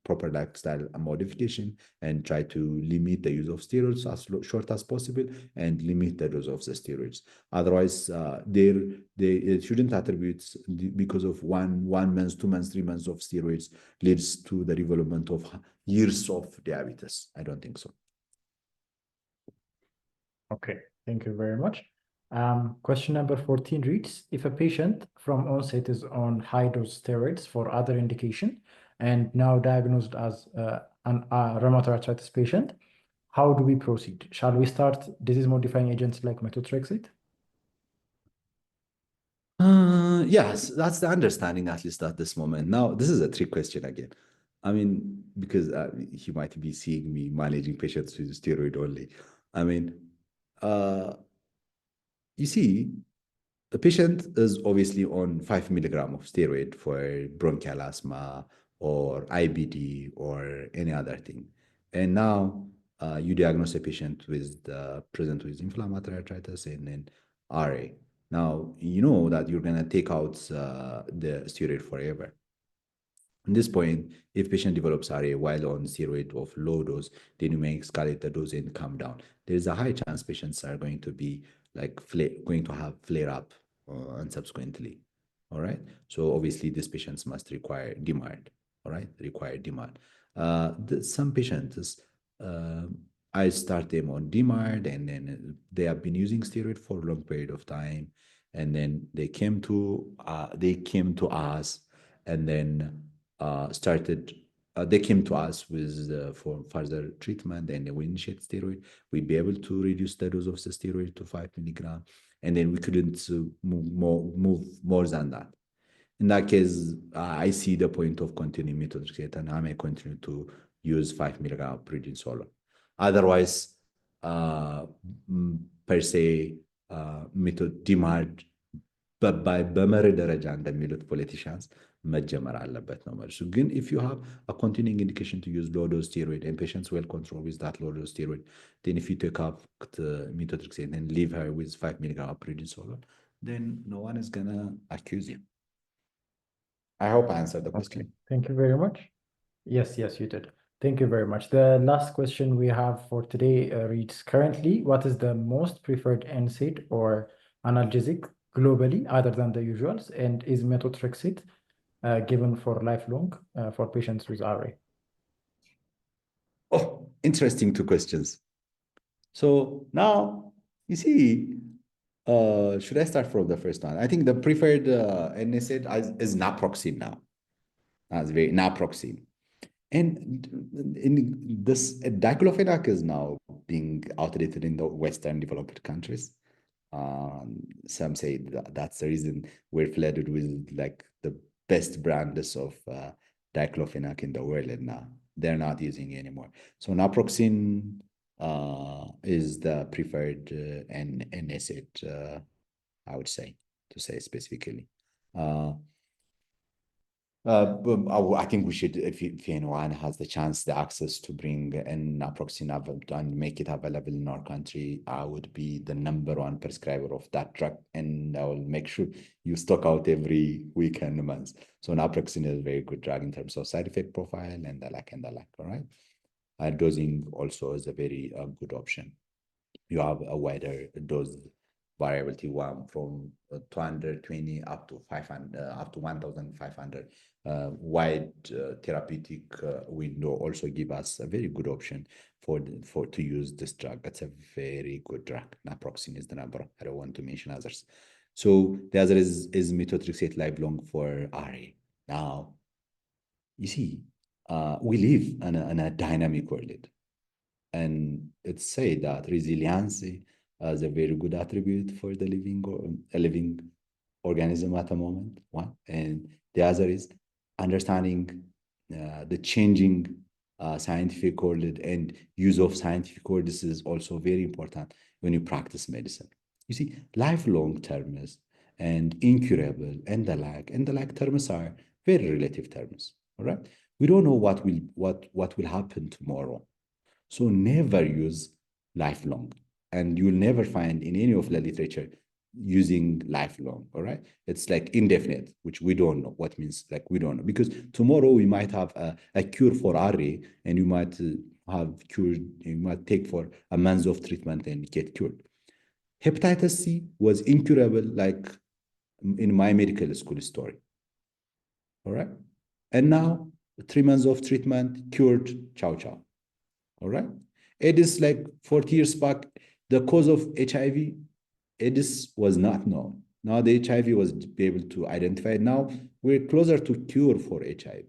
proper lifestyle modification and try to limit the use of steroids as short as possible and limit the dose of the steroids. Otherwise, they shouldn't attribute because of one month, 2 months, 3 months of steroids leads to the development of years of diabetes. I don't think so. Okay, thank you very much. Question number 14 reads, if a patient from onset is on high-dose steroids for other indication and now diagnosed as a rheumatoid arthritis patient, how do we proceed? Shall we start disease-modifying agents like methotrexate? Yes, that's the understanding, at least at this moment. Now, this is a trick question again. I mean, because he might be seeing me managing patients with steroid only. I mean, you see, the patient is obviously on 5 milligram of steroid for bronchial asthma or IBD or any other thing. And now you diagnose a patient with present with inflammatory arthritis and then RA. Now, you know that you're going to take out the steroid forever. At this point, if patient develops RA while on steroid of low dose, then you may escalate the dose and come down. There's a high chance patients are going to be like going to have flare up and subsequently. All right. So obviously, these patients must require DMARD. All right, require DMARD. Some patients, I start them on DMARD, and then they have been using steroid for a long period of time, and then they came to us, and then they came to us with for further treatment, and we initiate steroid. We'd be able to reduce the dose of the steroid to 5 milligram, and then we couldn't move more than that. In that case, I see the point of continuing methotrexate, and I may continue to use 5 milligram of prednisolone. Otherwise, per se, method DMARD በመርህ ደረጃ እንደሚሉት ፖለቲሽያንስ መጀመር አለበት ነው መልሱ። ግን if you have a continuing indication to use low dose steroid and patients well controlled with that low dose steroid, then if you take up methotrexate and leave her with 5 milligram of prednisolone, then no one is gonna accuse you. I hope I answered the question. Okay, thank you very much. Yes, you did. Thank you very much. The last question we have for today reads, currently, what is the most preferred NSAID or analgesic globally other than the usuals, and is methotrexate given for lifelong for patients with RA? Oh, interesting two questions. So now, you see, should I start from the first one? I think the preferred NSAID is naproxen now. That's very naproxen. And in this diclofenac is now being outdated in the Western developed countries. Some say that's the reason we're flooded with like the best brands of diclofenac in the world, and now they're not using it anymore. So naproxen is the preferred NSAID, I would say, to say specifically. I think we should, if anyone has the chance, the access to bring in naproxen and make it available in our country, I would be the #1 prescriber of that drug, and I will make sure you stock out every week and month. So naproxen is a very good drug in terms of side effect profile and the like, all right? Dosing also is a very good option. You have a wider dose variability, one from 220 up to 500, up to 1,500. Wide therapeutic window also give us a very good option to use this drug. That's a very good drug. Naproxen is the number. I don't want to mention others. So the other is methotrexate lifelong for RA. Now, you see, we live in a dynamic world. And it's said that resiliency is a very good attribute for the living organism at the moment. One, and the other is understanding the changing scientific world, and use of scientific words is also very important when you practice medicine. You see, lifelong terms and incurable and the like terms are very relative terms. All right, we don't know what will happen tomorrow. So never use lifelong, and you'll never find in any of the literature using lifelong, all right? It's like indefinite, which we don't know what means, like we don't know, because tomorrow we might have a cure for RA, and you might have cured, you might take for a month of treatment and get cured. Hepatitis C was incurable, like in my medical school story, all right? And now 3 months of treatment, cured, ciao, ciao. All right. AIDS, like 40 years back, the cause of HIV, AIDS was not known. Now the HIV was be able to identify it. Now we're closer to cure for HIV.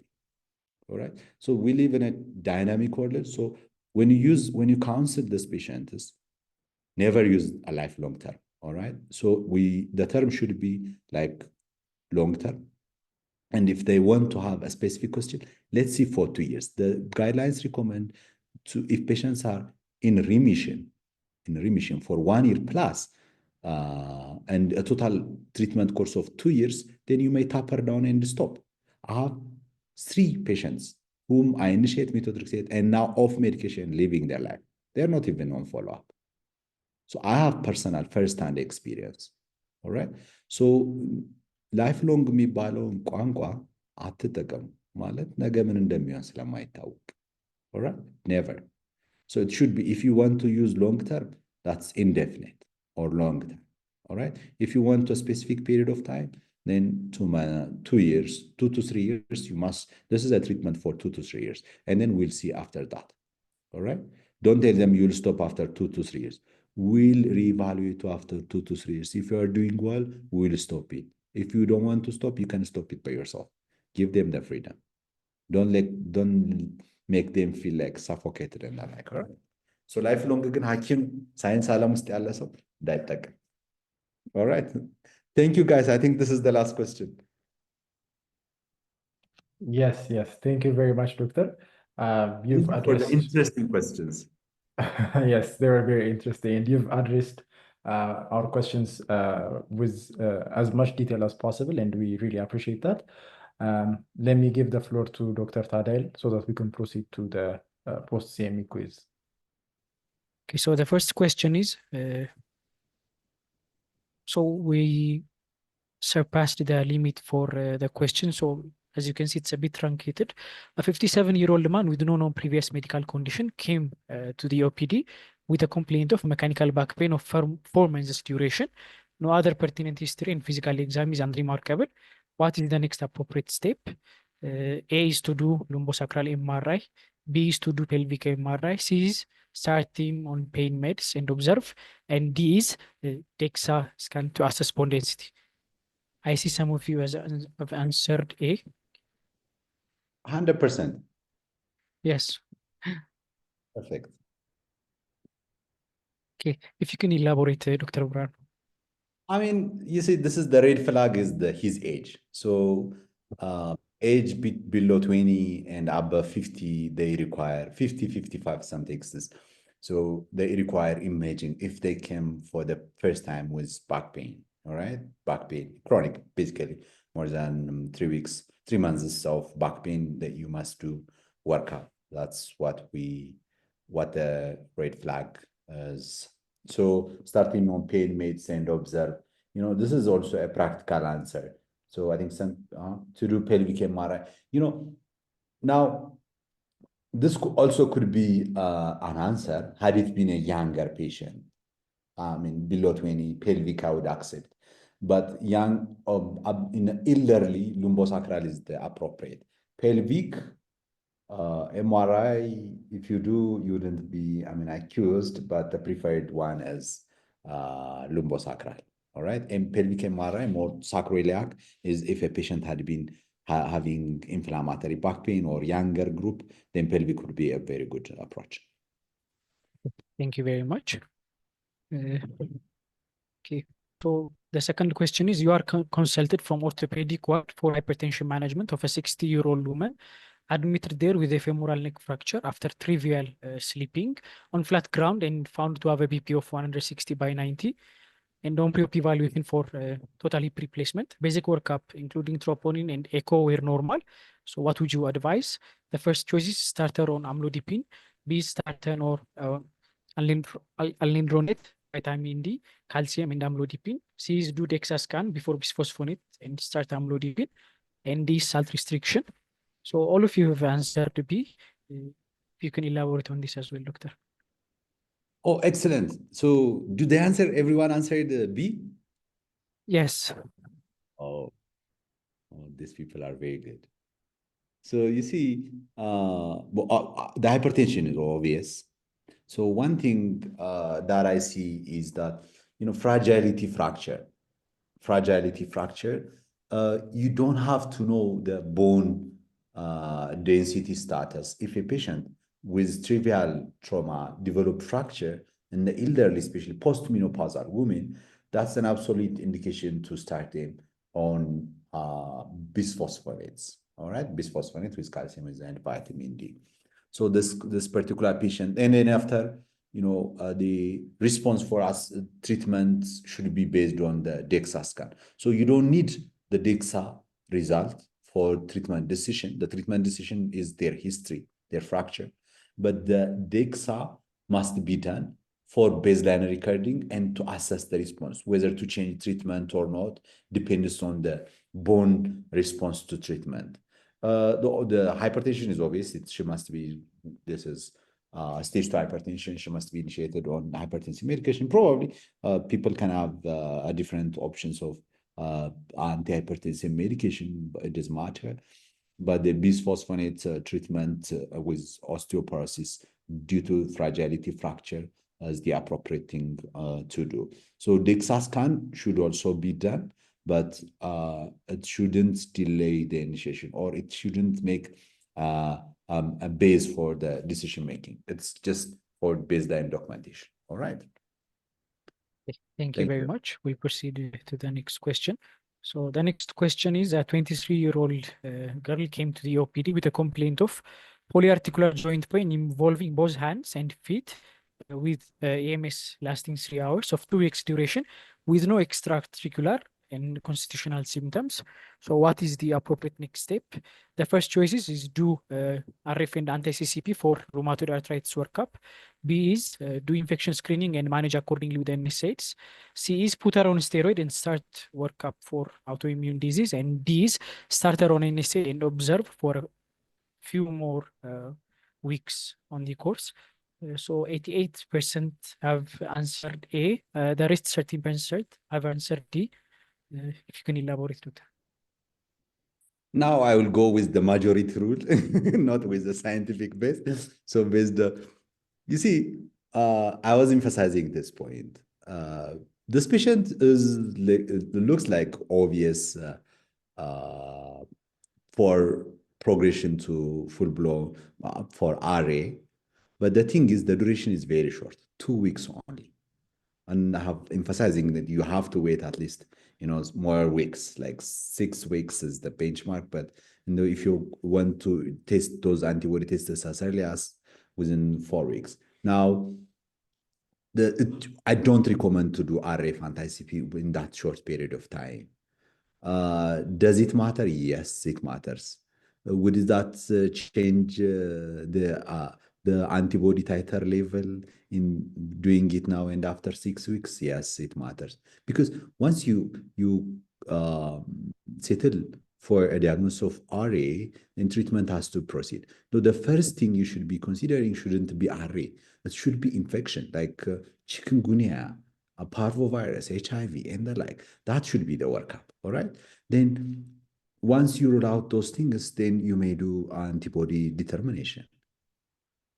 All right. So we live in a dynamic world. So when you counsel this patients, never use a lifelong term. All right. So the term should be like long term. And if they want to have a specific question, let's see for 2 years. The guidelines recommend if patients are in remission for 1 year plus, and a total treatment course of 2 years, then you may taper down and stop. I have 3 patients whom I initiate methotrexate and now off medication, living their life. They're not even on follow-up. So I have personal first-hand experience. All right. So lifelong የሚባለውን ቋንቋ አትጠቀሙ ማለት ነገ ምን እንደሚሆን ስለማይታወቅ። All right, never. So it should be, if you want to use long term, that's indefinite or long term. All right. If you want a specific period of time, then 2 years, 2 to 3 years, this is a treatment for 2 to 3 years. And then we'll see after that. All right. Don't tell them you'll stop after 2 to 3 years. We'll reevaluate after 2 to 3 years. If you are doing well, we'll stop it. If you don't want to stop, you can stop it by yourself. Give them the freedom. Don't make them feel like suffocated and like, all right? So lifelong ግን ሐኪም ሳይንስ ዓለም ውስጥ ያለ ሰው እንዳይጠቀም. All right. Thank you, guys. I think this is the last question. Yes. Thank you very much, Doctor. You've addressed for the interesting questions. Yes, they were very interesting, and you've addressed our questions with as much detail as possible, and we really appreciate that. Let me give the floor to Dr. Tadel so that we can proceed to the post-CME quiz. Okay, so the first question is, so we surpassed the limit for the question. So as you can see, it's a bit truncated. A 57-year-old man with no known previous medical condition came to the OPD with a complaint of mechanical back pain of 4 months duration. No other pertinent history and physical exam is unremarkable. What is the next appropriate step? A is to do lumbosacral MRI. B is to do pelvic MRI. C is start him on pain meds and observe. And D is DEXA scan to assess bone density. I see some of you have answered A. 100%. Yes. Perfect. Okay, if you can elaborate, Dr. Birhanu. I mean, you see, this is the red flag is his age. So age below 20 and above 50, they require 50, 55, some cases. So they require imaging if they came for the first time with back pain, all right? Back pain, chronic, basically, more than 3 months of back pain, that you must do workup. That's what the red flag is. So starting on pain meds and observe, this is also a practical answer. So I think to do pelvic MRI, now this also could be an answer had it been a younger patient. I mean, below 20, pelvic I would accept. But young, in elderly, lumbosacral is the appropriate. Pelvic, MRI, if you do, you wouldn't be, accused, but the preferred one is lumbosacral. All right. And pelvic MRI, more sacroiliac, is if a patient had been having inflammatory back pain or younger group, then pelvic would be a very good approach. Thank you very much. Okay. So the second question is, you are consulted from orthopedic ward for hypertension management of a 60-year-old woman admitted there with a femoral neck fracture after trivial sleeping on flat ground and found to have a BP of 160/90 and on pre-op evaluation for total hip replacement. Basic workup, including troponin and echo, were normal. So what would you advise? The first choice is starter on amlodipine, B starter or alendronate, vitamin D, calcium, and amlodipine. C is do DEXA scan before bisphosphonate and start amlodipine, and D salt restriction. So all of you have answered B. If you can elaborate on this as well, doctor. Oh, excellent. So do they answer, everyone answered B? Yes. Oh, these people are very good. So you see, the hypertension is obvious. So one thing that I see is that, fragility fracture, you don't have to know the bone density status. If a patient with trivial trauma develop fracture in the elderly, especially post-menopausal women, that's an absolute indication to start them on bisphosphonates. All right, bisphosphonate with calcium and vitamin D. So this particular patient, and then after, the response for us treatment should be based on the DEXA scan. So you don't need the DEXA result for treatment decision. The treatment decision is their history, their fracture, but the DEXA must be done for baseline recording and to assess the response, whether to change treatment or not, depends on the bone response to treatment. The hypertension is obvious. This is stage 2 hypertension. She must be initiated on hypertensive medication. Probably people can have different options of antihypertensive medication. It doesn't matter. But the bisphosphonate treatment with osteoporosis due to fragility fracture is the appropriate thing to do. So DEXA scan should also be done, but it shouldn't delay the initiation, or it shouldn't make a base for the decision making. It's just for baseline documentation. All right. Thank you very much. We proceed to the next question. So the next question is, a 23-year-old girl came to the OPD with a complaint of polyarticular joint pain involving both hands and feet with EMS lasting 3 hours of 2 weeks duration with no extra-articular and constitutional symptoms. So what is the appropriate next step? The first choices is do RF and anti-CCP for rheumatoid arthritis workup. B is do infection screening and manage accordingly with NSAIDs. C is put her on steroid and start workup for autoimmune disease. And D is start her on NSAID and observe for a few more weeks on the course. So 88% have answered A. The rest 13% have answered D. If you can elaborate to that. Now I will go with the majority rule, not with the scientific base. So you see, I was emphasizing this point. This patient looks like obvious for progression to full-blown for RA, but the thing is the duration is very short, 2 weeks only. And I have emphasizing that you have to wait at least, more weeks, like 6 weeks is the benchmark. But if you want to test those antibody tests as early as within 4 weeks. Now, I don't recommend to do RF anti-CP in that short period of time. Does it matter? Yes, it matters. Would that change the antibody titer level in doing it now and after 6 weeks? Yes, it matters. Because once you settle for a diagnosis of RA, then treatment has to proceed. So the first thing you should be considering shouldn't be RA. It should be infection, like chikungunya, a parvovirus, HIV, and the like. That should be the workup, all right? Then once you rule out those things, then you may do antibody determination,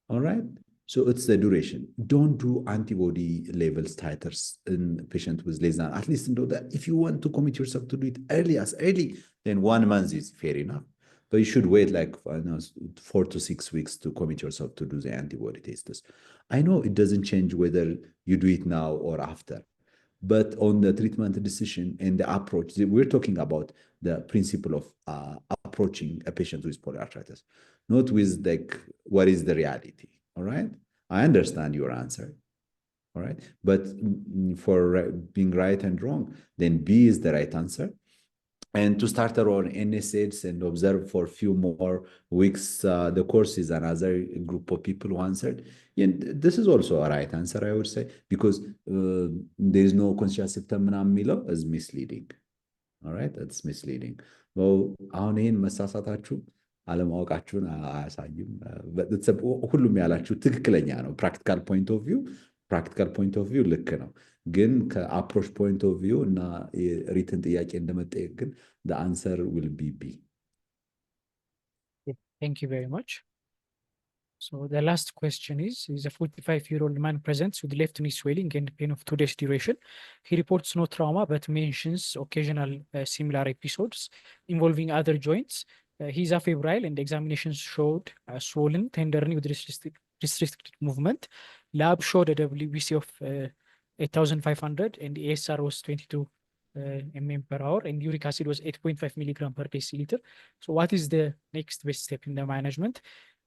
all right? So it's the duration. Don't do antibody levels titers in patient with less than, at least know that if you want to commit yourself to do it as early, then 1 month is fair enough. But you should wait like 4 to 6 weeks to commit yourself to do the antibody tests. I know it doesn't change whether you do it now or after, but on the treatment decision and the approach, we're talking about the principle of approaching a patient with polyarthritis, not with like, what is the reality, all right? I understand your answer, all right? But for being right and wrong, then B is the right answer. And to start our own NSAIDs and observe for a few more weeks, the course is another group of people who answered. And this is also a right answer, I would say, because there is no conscious symptom milo is misleading. All right, that's misleading. Well, አሁን ይህን መሳሳታችሁ አለማወቃችሁን አያሳይም። ሁሉም ያላችሁ ትክክለኛ ነው። ፕራክቲካል ፖይንት ኦፍ ቪው ልክ ነው። ግን ከአፕሮች ፖይንት ኦፍ ቪው እና ሪትን ጥያቄ እንደመጠየቅ ግን the answer will be B. Thank you very much. So the last question is a 45-year-old man presents with left knee swelling and pain of 2 days duration. He reports no trauma but mentions occasional similar episodes involving other joints. He's afebrile and examinations showed swollen tender knee with restricted movement. Lab showed a WBC of 8,500 and ESR was 22 mm per hour and uric acid was 8.5 milligram per deciliter. So what is the next best step in the management?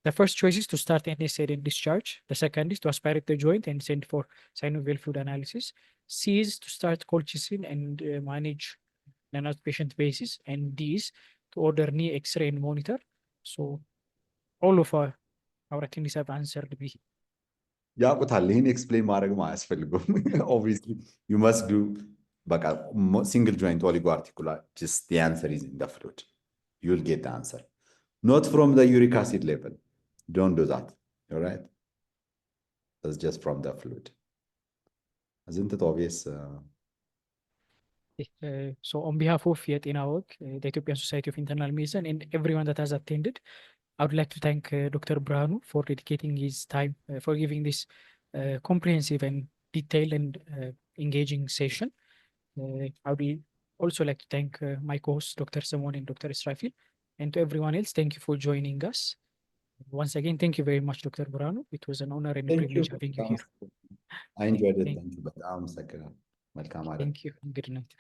The first choice is to start NSAID and discharge. The second is to aspirate the joint and send for synovial fluid analysis. C is to start colchicine and manage on an outpatient basis. And D is to order knee X-ray and monitor. So all of our attendees have answered B. ያውቁታል። ይህን ኤክስፕሌን ማድረግም አያስፈልገውም። ኦብቪየስሊ ዩ መስት ዱ በቃ ሲንግል ጆይንት ኦሊጎአርቲኩላር ጀስት the answer is in the fluid. You will get the answer. Not from the uric acid level. Don't do that. All right? That's just from the fluid. Isn't it obvious? So on behalf of Yetena Weg, the Ethiopian Society of Internal Medicine, and everyone that has attended, I would like to thank Dr. Birhanu for dedicating his time, for giving this comprehensive and detailed and engaging session. I would also like to thank my co-hosts, Dr. Simon and Dr. Israfil, and to everyone else, thank you for joining us. Once again, thank you very much, Dr. Birhanu. It was an honor and a privilege having you here. I enjoyed it. Thank you. But I'm second. Thank you. Good night.